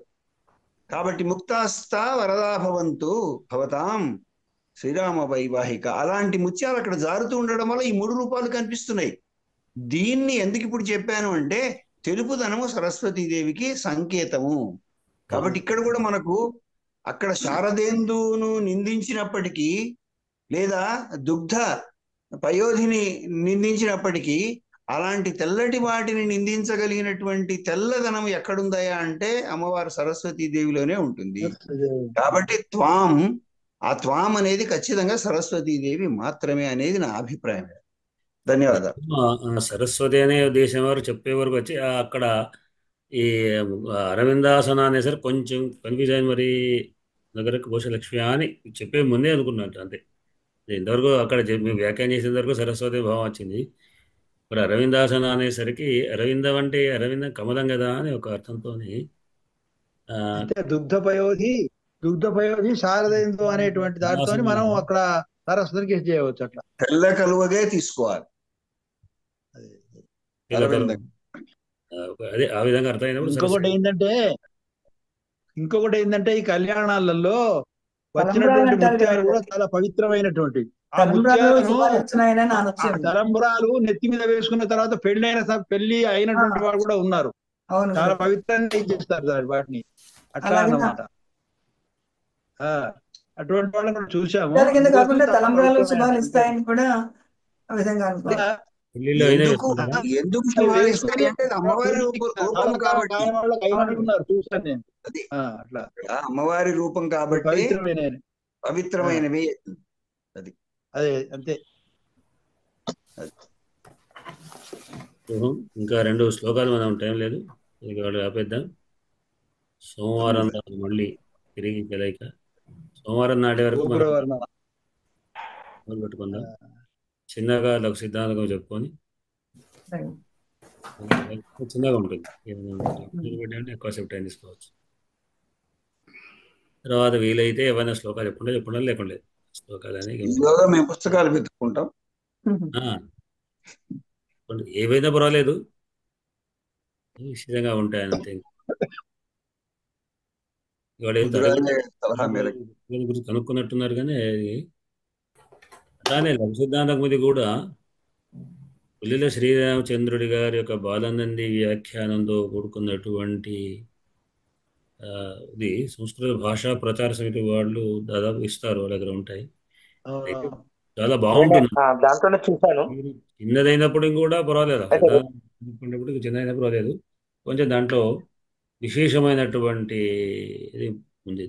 కాబట్టి ముక్తాస్తా వరదా భవంతు భవతాం శ్రీరామ వైవాహిక, అలాంటి ముత్యాలు అక్కడ జారుతూ ఉండడం వల్ల ఈ 3 రూపాలు కనిపిస్తున్నాయి. దీన్ని ఎందుకు ఇప్పుడు చెప్పాను అంటే తెలుపుదనము సరస్వతీదేవికి సంకేతము. కాబట్టి ఇక్కడ కూడా మనకు అక్కడ శారదేందును నిందించినప్పటికీ లేదా దుగ్ధ పయోధిని నిందించినప్పటికీ అలాంటి తెల్లటి వాటిని నిందించగలిగినటువంటి తెల్లదనం ఎక్కడుందయా అంటే అమ్మవారు సరస్వతీదేవిలోనే ఉంటుంది. కాబట్టి ఆ త్వాం అనేది ఖచ్చితంగా సరస్వతీదేవి మాత్రమే అనేది నా అభిప్రాయం. ధన్యవాదాలు. సరస్వతి అనే దేశం వారు చెప్పే వరకు వచ్చి అక్కడ ఈ అరవిందాసన అనేసరికి కొంచెం కన్ఫ్యూజ్ అయింది. మరి నగరకు కోశలక్ష్మి అని చెప్పే ముందే అనుకున్నట్టు అంతే. ఇంతవరకు అక్కడ మేము వ్యాఖ్యానం చేసిన వరకు సరస్వతి భావం వచ్చింది. మరి అరవిందాసన అనేసరికి అరవిందం అంటే అరవిందం కమలం కదా అని ఒక అర్థంతో దుగ్ధ పయోధి శారదేందు అనేటువంటి దాంతో మనం అక్కడ సరస్వతికి చేయవచ్చు. అట్లా తెల్ల కలువగే తీసుకోవాలి. అదే ఆ విధంగా అర్థమైనప్పుడు ఇంకొకటి ఏంటంటే ఈ కళ్యాణాలలో వచ్చినటువంటి ముత్యాలు కూడా చాలా పవిత్రమైనటువంటి ఆ తలంబరాలు నెత్తి మీద వేసుకున్న తర్వాత పెళ్లి అయినటువంటి వారు కూడా ఉన్నారు. చాలా పవిత్రంగా చేస్తారు వాటిని. అట్లా అన్నమాట. అటువంటి వాళ్ళని కూడా చూసాము. చూసాను నేను. అట్లా అమ్మవారి రూపం కాబట్టి పవిత్రమైనవి. అదే అంతే. ఇంకా 2 శ్లోకాలు మనం టైం లేదు, ఆపేద్దాం. సోమవారం మళ్ళీ తిరిగి కలయిక. సోమవారం నాటి వరకు మొదలు పెట్టుకుందాం. చిన్నగా లఘు సిద్ధాంతం చెప్పుకొని చిన్నగా ఉంటుంది, ఎక్కువసేపు టైం తీసుకోవచ్చు. తర్వాత వీలైతే ఏమైనా శ్లోకాలు చెప్పకుండా లేకుండా శ్లోకాలు అని మేము పుస్తకాలు వెతుక్కుంటాం. ఏవైనా పర్వాలేదు, నిశ్చితంగా ఉంటాయని అంతే. ఇవాళ గురించి కనుక్కున్నట్టున్నారు కానీ అలానే లఘు సిద్ధాంతం మీద కూడా పుల్లిల శ్రీరామచంద్రుడి గారి యొక్క బాలానంది వ్యాఖ్యానంతో కూడుకున్నటువంటి ఇది సంస్కృత భాషా ప్రచార సమితి వాళ్ళు దాదాపు ఇస్తారు, వాళ్ళ దగ్గర ఉంటాయి. చాలా బాగుంటుంది. చిన్నదైనప్పుడు కూడా పర్వాలేదు, చిన్నదైనప్పుడు పర్వాలేదు. కొంచెం దాంట్లో విశేషమైనటువంటి ఇది ఉంది.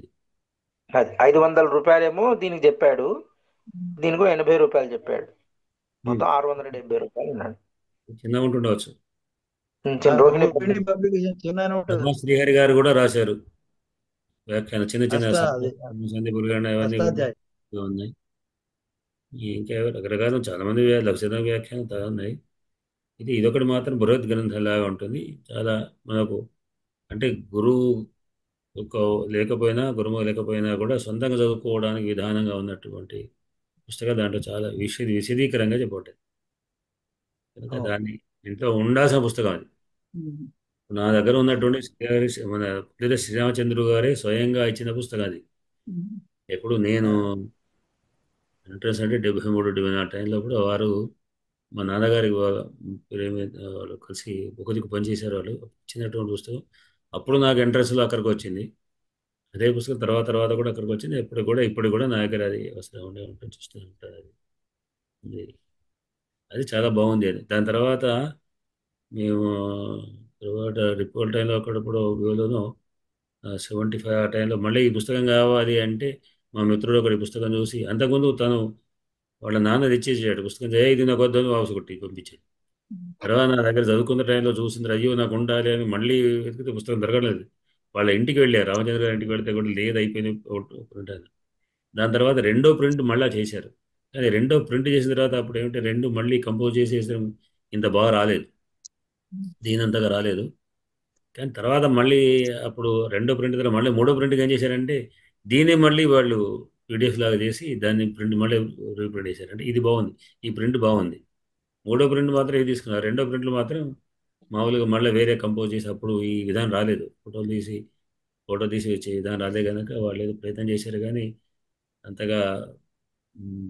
500 రూపాయలేమో దీనికి చెప్పాడు, దీనికి 80 రూపాయలు చెప్పాడు. మొత్తం 670 రూపాయలు ఉన్నాడు. చిన్నగా ఉంటుండవచ్చు. శ్రీహరి గారు కూడా రాశారు వ్యాఖ్యానం, చిన్న చిన్న సందీపురుగానే అవన్నీ ఉన్నాయి. ఇంకా రకరకాల చాలా మంది లక్షణ వ్యాఖ్యానం చాలా ఉన్నాయి. ఇదొకటి మాత్రం బృహత్ గ్రంథంలాగా ఉంటుంది. చాలా మనకు అంటే గురువు లేకపోయినా కూడా సొంతంగా చదువుకోవడానికి విధానంగా ఉన్నటువంటి పుస్తకం. దాంట్లో చాలా విశదీకరంగా చెప్పబడ్డది కనుక దాన్ని ఇంట్లో ఉండాల్సిన పుస్తకం అది. నా దగ్గర ఉన్నటువంటి మన శ్రీరామచంద్రుడు గారే స్వయంగా ఇచ్చిన పుస్తకం అది. ఎప్పుడు నేను ఇంట్రెస్ట్ అంటే 73-74 టైంలో కూడా వారు మా నాన్నగారి వాళ్ళు కలిసి ఒక దిక్కు పనిచేశారు. వాళ్ళు ఇచ్చినటువంటి పుస్తకం అప్పుడు నాకు ఇంట్రెస్ట్లో అక్కడికి వచ్చింది. అదే పుస్తకం తర్వాత కూడా అక్కడికి వచ్చింది. ఇప్పుడు కూడా నా దగ్గర అది అవసరం ఉంటుంది, చూస్తూ ఉంటుంది. అది చాలా బాగుంది. అది దాని తర్వాత మేము రిపోర్ట్ టైంలో అక్కడప్పుడు వ్యూలోనూ 75 ఆ టైంలో మళ్ళీ ఈ పుస్తకం కావాలి అంటే మా మిత్రుడు ఒకటి పుస్తకం చూసి, అంతకుముందు తను వాళ్ళ నాన్న తెచ్చేసాడు పుస్తకం, ఇది నాకు వద్దని వాపసు కొట్టి పంపించాడు. తర్వాత నా దగ్గర చదువుకున్న టైంలో చూసింది, అయ్యో నాకు ఉండాలి అని మళ్ళీ వెతికితే పుస్తకం దొరకలేదు. వాళ్ళ ఇంటికి వెళ్ళారు, రామచంద్ర గారి ఇంటికి వెళ్తే కూడా లేదు, అయిపోయింది ప్రింట్ అని. దాని తర్వాత 2వ ప్రింట్ మళ్ళీ చేశారు. కానీ 2వ ప్రింట్ చేసిన తర్వాత అప్పుడు ఏమిటంటే 2 మళ్ళీ కంపోజ్ చేసేసాం, ఇంత బాగా రాలేదు, దీనంతగా రాలేదు. కానీ తర్వాత మళ్ళీ అప్పుడు 2వ ప్రింట్ తర్వాత మళ్ళీ 3వ ప్రింట్కి ఏం చేశారంటే దీన్ని మళ్ళీ వాళ్ళు పీడిఎఫ్ లాగా చేసి దాన్ని ప్రింట్ మళ్ళీ రీప్రింట్ చేశారు. అంటే ఇది బాగుంది, ఈ ప్రింట్ బాగుంది. 3వ ప్రింట్ మాత్రం ఇది తీసుకున్నారు. 2వ ప్రింట్లు మాత్రం మామూలుగా మళ్ళీ వేరే కంపోజ్ చేసి, అప్పుడు ఈ విధానం రాలేదు, ఫోటో తీసి వచ్చే విధానం రాలే కనుక వాళ్ళు ఏదో ప్రయత్నం చేశారు కానీ అంతగా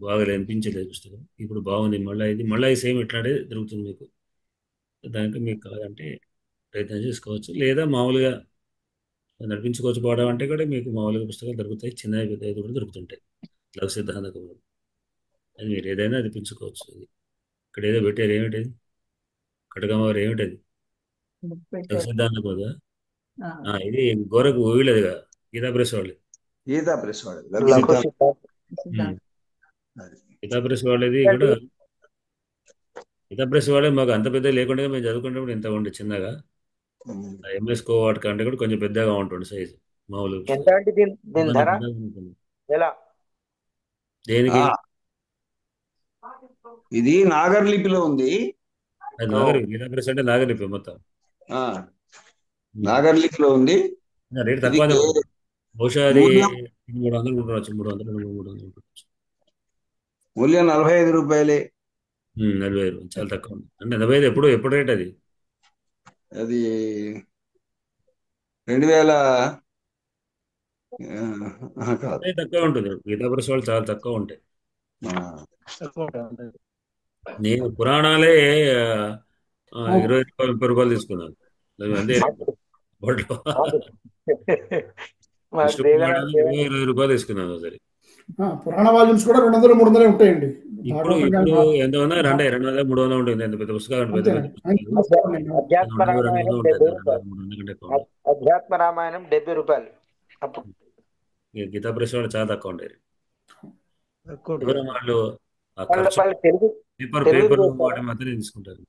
బాగా అనిపించలేదు పుస్తకం. ఇప్పుడు బాగుంది. మళ్ళీ ఇది సేమ్ ఇట్లాంటిది దొరుకుతుంది మీకు. దానికి మీకు కావాలంటే ప్రయత్నం చేసుకోవచ్చు, లేదా మామూలుగా నడిపించుకోవచ్చు. పోవడం అంటే కూడా మీకు మామూలుగా పుస్తకాలు దొరుకుతాయి, చిన్నవి పెద్దవి కూడా దొరుకుతుంటాయి. లఘు సిద్ధాంత కవులు అది మీరు ఏదైనా అనిపించుకోవచ్చు. అది ఇక్కడ ఏదో పెట్టారు, ఏమిటది కటకమారు, ఏమిటది లఘు సిద్ధాంత కవుదా? ఇది గోరకు వీళ్ళదిగా గీతా ప్రెస్ వాళ్ళు. గీతా ప్రెస్ వాడు లఘు ఉమ్. గీతా ప్రెస్ వాళ్ళది కూడా. గీతా ప్రెస్ వాళ్ళే మాకు అంత పెద్ద లేకుండా మేము చదువుకున్నప్పుడు ఇంత ఉండే చిన్నగా. ఎంఎస్ కోవాట్ కంటే కూడా కొంచెం పెద్దగా ఉంటుంది సైజు మామూలు ఎంత పుస్తకం. అంటే దీని ధర పెద్దగా ఉంటుంది. ఎలా? దేనికి? ఇది నాగర్ లిపిలో ఉంది. అది నాగరిక గీతా ప్రెస్ అంటే నాగరిక మొత్తం. నాగర్ లిపిలో ఉంది. రేట్ ఇది తక్కువనే ఉంటుంది. బహుశా అది మూల్యం 300 ఉండవచ్చు, 300 ఉండవచ్చు. మూల్యం 45 రూపాయలే. 45 చాలా తక్కువ ఉంది. అంటే 45 ఎప్పుడు రేట్ అది? అది 2000 కాదు. అదే తక్కువ ఉంటుంది. గీతా ప్రెస్ వాళ్ళు చాలా తక్కువ ఉంటాయి. నేను పురాణాలే 20 రూపాయలు 30 రూపాయలు తీసుకున్నాను. అంతే అప్పట్లో. విష్ణు పురాణాలు 20 రూపాయలు తీసుకున్నాను సరే. పురాణ వాల్యూమ్స్ కూడా 200, 300 ఉంటాయండి. ఇప్పుడు ఎంత ఉన్నా 200, 300 ఉంటుంది. ఎంత పెద్ద పుస్తకాలు పెద్ద పెద్ద పుస్తకాలు అధ్యాత్మ 200 రామాయణం ఉంటుంది. 70 రూపాయలు. 300 కంటే ఎక్కువ ఉంటుంది. అధ్యాత్మ రామాయణం 70 రూపాయలు. అప్పుడు గీతా ప్రెస్ వాళ్ళు చాలా తక్కువ ఉంటాయి. ఎవరు వాళ్ళు ఆ వాళ్ళ ఖర్చు వాళ్ళ తెలుగు పేపర్ వాటి మాత్రమే తీసుకుంటారు.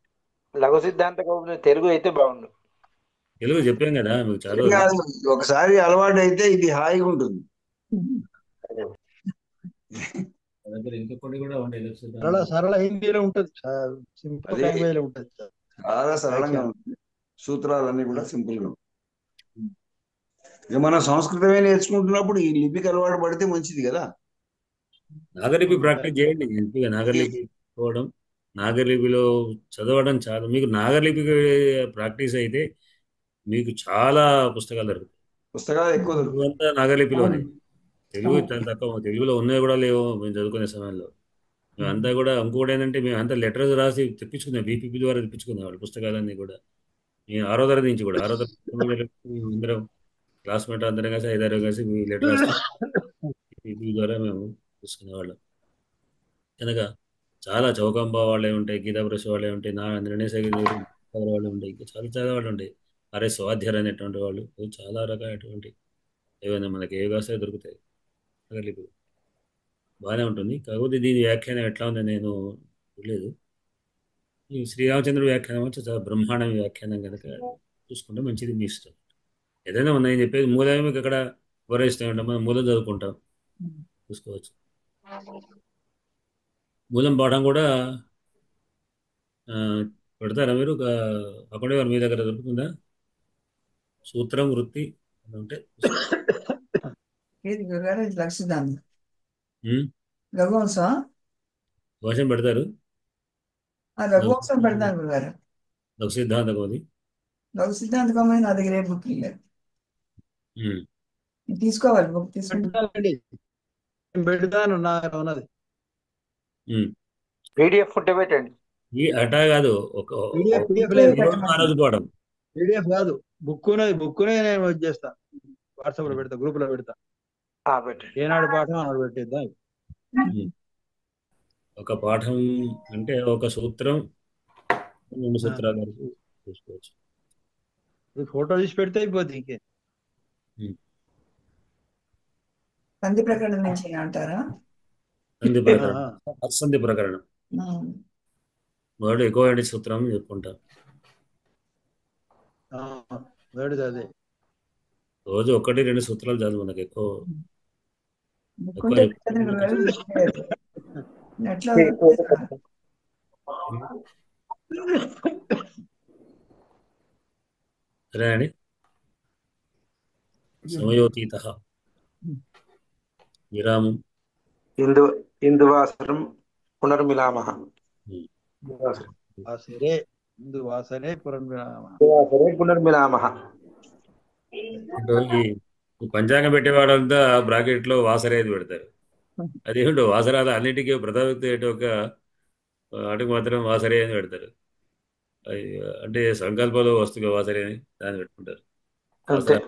లఘు సిద్ధాంత కవులు తెలుగు అయితే బాగుండు. తెలుగు చెప్పాం కదా మీకు చాలా ఇది కాదు, ఒకసారి అలవాటు అయితే ఇది హాయిగా ఉంటుంది. ఇంకొకటి కూడా ఉంటాయి. సరళ హిందీలో ఉంటుంది, సింపుల్ అది లాంగ్వేజ్ లో ఉంటుంది. చాలా సరళంగా ఉంటుంది. సూత్రాలన్నీ కూడా సింపుల్ గా ఉంటాయి. ఇక మనం సంస్కృతమే నేర్చుకుంటున్నప్పుడు ఈ లిపికి అలవాటు పడితే మంచిది కదా. నాగలిపి ప్రాక్టీస్ చేయండి. ఎంపీగా నాగలిపి పోవడం, నాగలిపిలో చదవడం చాలా. మీకు నాగలిపి ప్రాక్టీస్ అయితే మీకు చాలా పుస్తకాలు దొరుకుతాయి. పుస్తకాలు ఎక్కువ దొరుకుతాయి. అంతా నాగలిపిలోనే. తెలుగు చాలా తక్కువ. తెలుగులో ఉన్నాయి కూడా లేవు మేము చదువుకునే సమయంలో. మేమంతా కూడా ఇంకోటి ఏంటంటే మేము అంతా లెటర్స్ రాసి తెప్పించుకున్నాం. బీపీపీ ద్వారా తెప్పించుకున్నాం వాళ్ళు పుస్తకాలన్నీ కూడా. మేము 6వ తరగతి నుంచి కూడా 6వ తరగతి అందరం క్లాస్మేట్ అందరం కలిసి 5-6 కలిసి మీ లెటర్ రాసి బీపీపీ ద్వారా మేము తీసుకునేవాళ్ళం. కనుక చాలా చౌకంబా వాళ్ళే ఉంటాయి, గీతా ప్రెస్ వాళ్ళే ఉంటాయి, నిర్ణయ వాళ్ళు ఉంటాయి, ఇంకా చాలా చాలా వాళ్ళు ఉంటాయి. స్వాధ్యాయులు అనేటువంటి వాళ్ళు చాలా రకాలైనటువంటి ఏవైనా మనకి ఏ కాస్తే దొరుకుతాయి. నాగలిపి బాగానే ఉంటుంది. కాకపోతే దీని వ్యాఖ్యానం ఎట్లా ఉంది నేను చూడలేదు. ఈ శ్రీరామచంద్రుడి వ్యాఖ్యానం వచ్చి చాలా బ్రహ్మాండం వ్యాఖ్యానం కనుక చూసుకుంటే మంచిది, మీ ఇష్టం. ఏదైనా ఉన్నాయని చెప్పేది మూలమే మీకు అక్కడ వివరిస్తూ ఉంటాం. మనం మూలం చదువుకుంటాం, చూసుకోవచ్చు. మూలం పాఠం కూడా పెడతారా మీరు? అక్కడే మీ దగ్గర దొరుకుతుందా? సూత్రం వృత్తి ఉంటే ఇది గురుగారు, ఇది లఘు సిద్ధాంతం. రఘువంశం భాషం పెడతారు. రఘువంశం పెడతాను గురుగారు. లఘు సిద్ధాంతం అది. లఘు సిద్ధాంతం నా దగ్గర ఏ బుక్ లేదు. తీసుకోవాలి, బుక్ తీసుకుంటానండి. పెడతాను నా ఉన్నది. పీడిఎఫ్ ఉంటే పెట్టండి. ఈ అటా కాదు, ఒక రోజు పాఠం పీడిఎఫ్ కాదు, బుక్ ఉన్నది. బుక్నే నేను చేస్తా, వాట్సాప్ లో పెడతా, గ్రూప్ లో పెడతా. ఏనాడు పాఠం అన్నాడు పెట్టేద్దాం. ఒక పాఠం అంటే ఒక సూత్రం 2 సూత్రాల వరకు చూసుకోవచ్చు. ఫోటో తీసి పెడితే అయిపోద్ది. ఇంకే సంధి ప్రకరణం నుంచి అంటారా? సంధి ప్రకరణం, అసంధి ప్రకరణం మొదటి ఎక్కువ సూత్రం చెప్పుకుంటాం. అదే రోజు 1-2 సూత్రాలు చదువు, మనకి ఎక్కువ సరే అండి. సమయోతీత విరామం. ఇందువాసరం పునర్మిలామః. పునర్మిలామః. ఈ పంచాంగం పెట్టేవాడంతా బ్రాకెట్ లో వాసరేది పెడతారు. అదేమిటో వాసరాద అన్నిటికీ ప్రథమ వ్యక్తి అంటే ఒక వాటికి మాత్రం వాసరే అని పెడతారు. అంటే సంకల్పంలో వస్తుగా వాసరే అని దాన్ని పెట్టుకుంటారు. అంతే.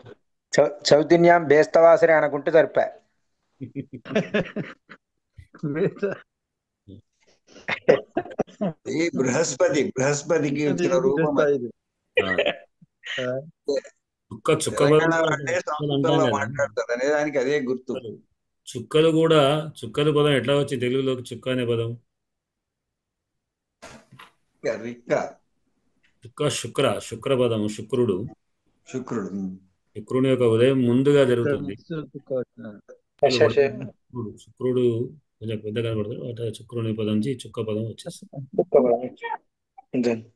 చౌతిన్యం బేస్తవాసరే అనుకుంటే సరిపా. ఈ బృహస్పతికి వచ్చిన రూపం అది. తెలంగాణ అంటే సంస్కృతంలో మాట్లాడతారు అనే దానికి అదే గుర్తు. చుక్కలు పదం ఎట్లా వచ్చి తెలుగులోకి చుక్క అనే పదం? శుక్ర పదం శుక్రుడు యొక్క ఉదయం ముందుగా జరుగుతుంది. శుక్రుడు కొంచెం పెద్ద కనబడతాడు. అట్లా శుక్రుని పదం నుంచి చుక్క పదం వచ్చేస్తుంది.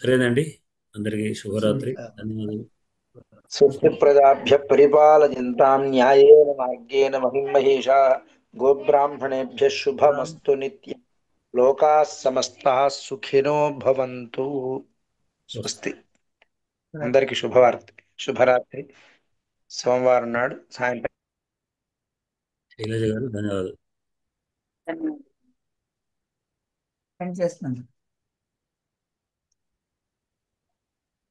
సరేనండి, అందరికీ శుభరాత్రి, ధన్యవాదాలు. స్వస్తిప్రజాభ్య పరిపాలయంతాం న్యాయేన మార్గేణ మహిమహేషా గోబ్రాహ్మణేభ్య శుభమస్తు నిత్యం. లోకాః సమస్తాః సుఖినో భవంతు. స్వస్తి. అందరికీ శుభరాత్రి. సోమవారం నాడు సాయంత్రం. శైలజ గారు ధన్యవాదాలు. చేస్తున్నాను.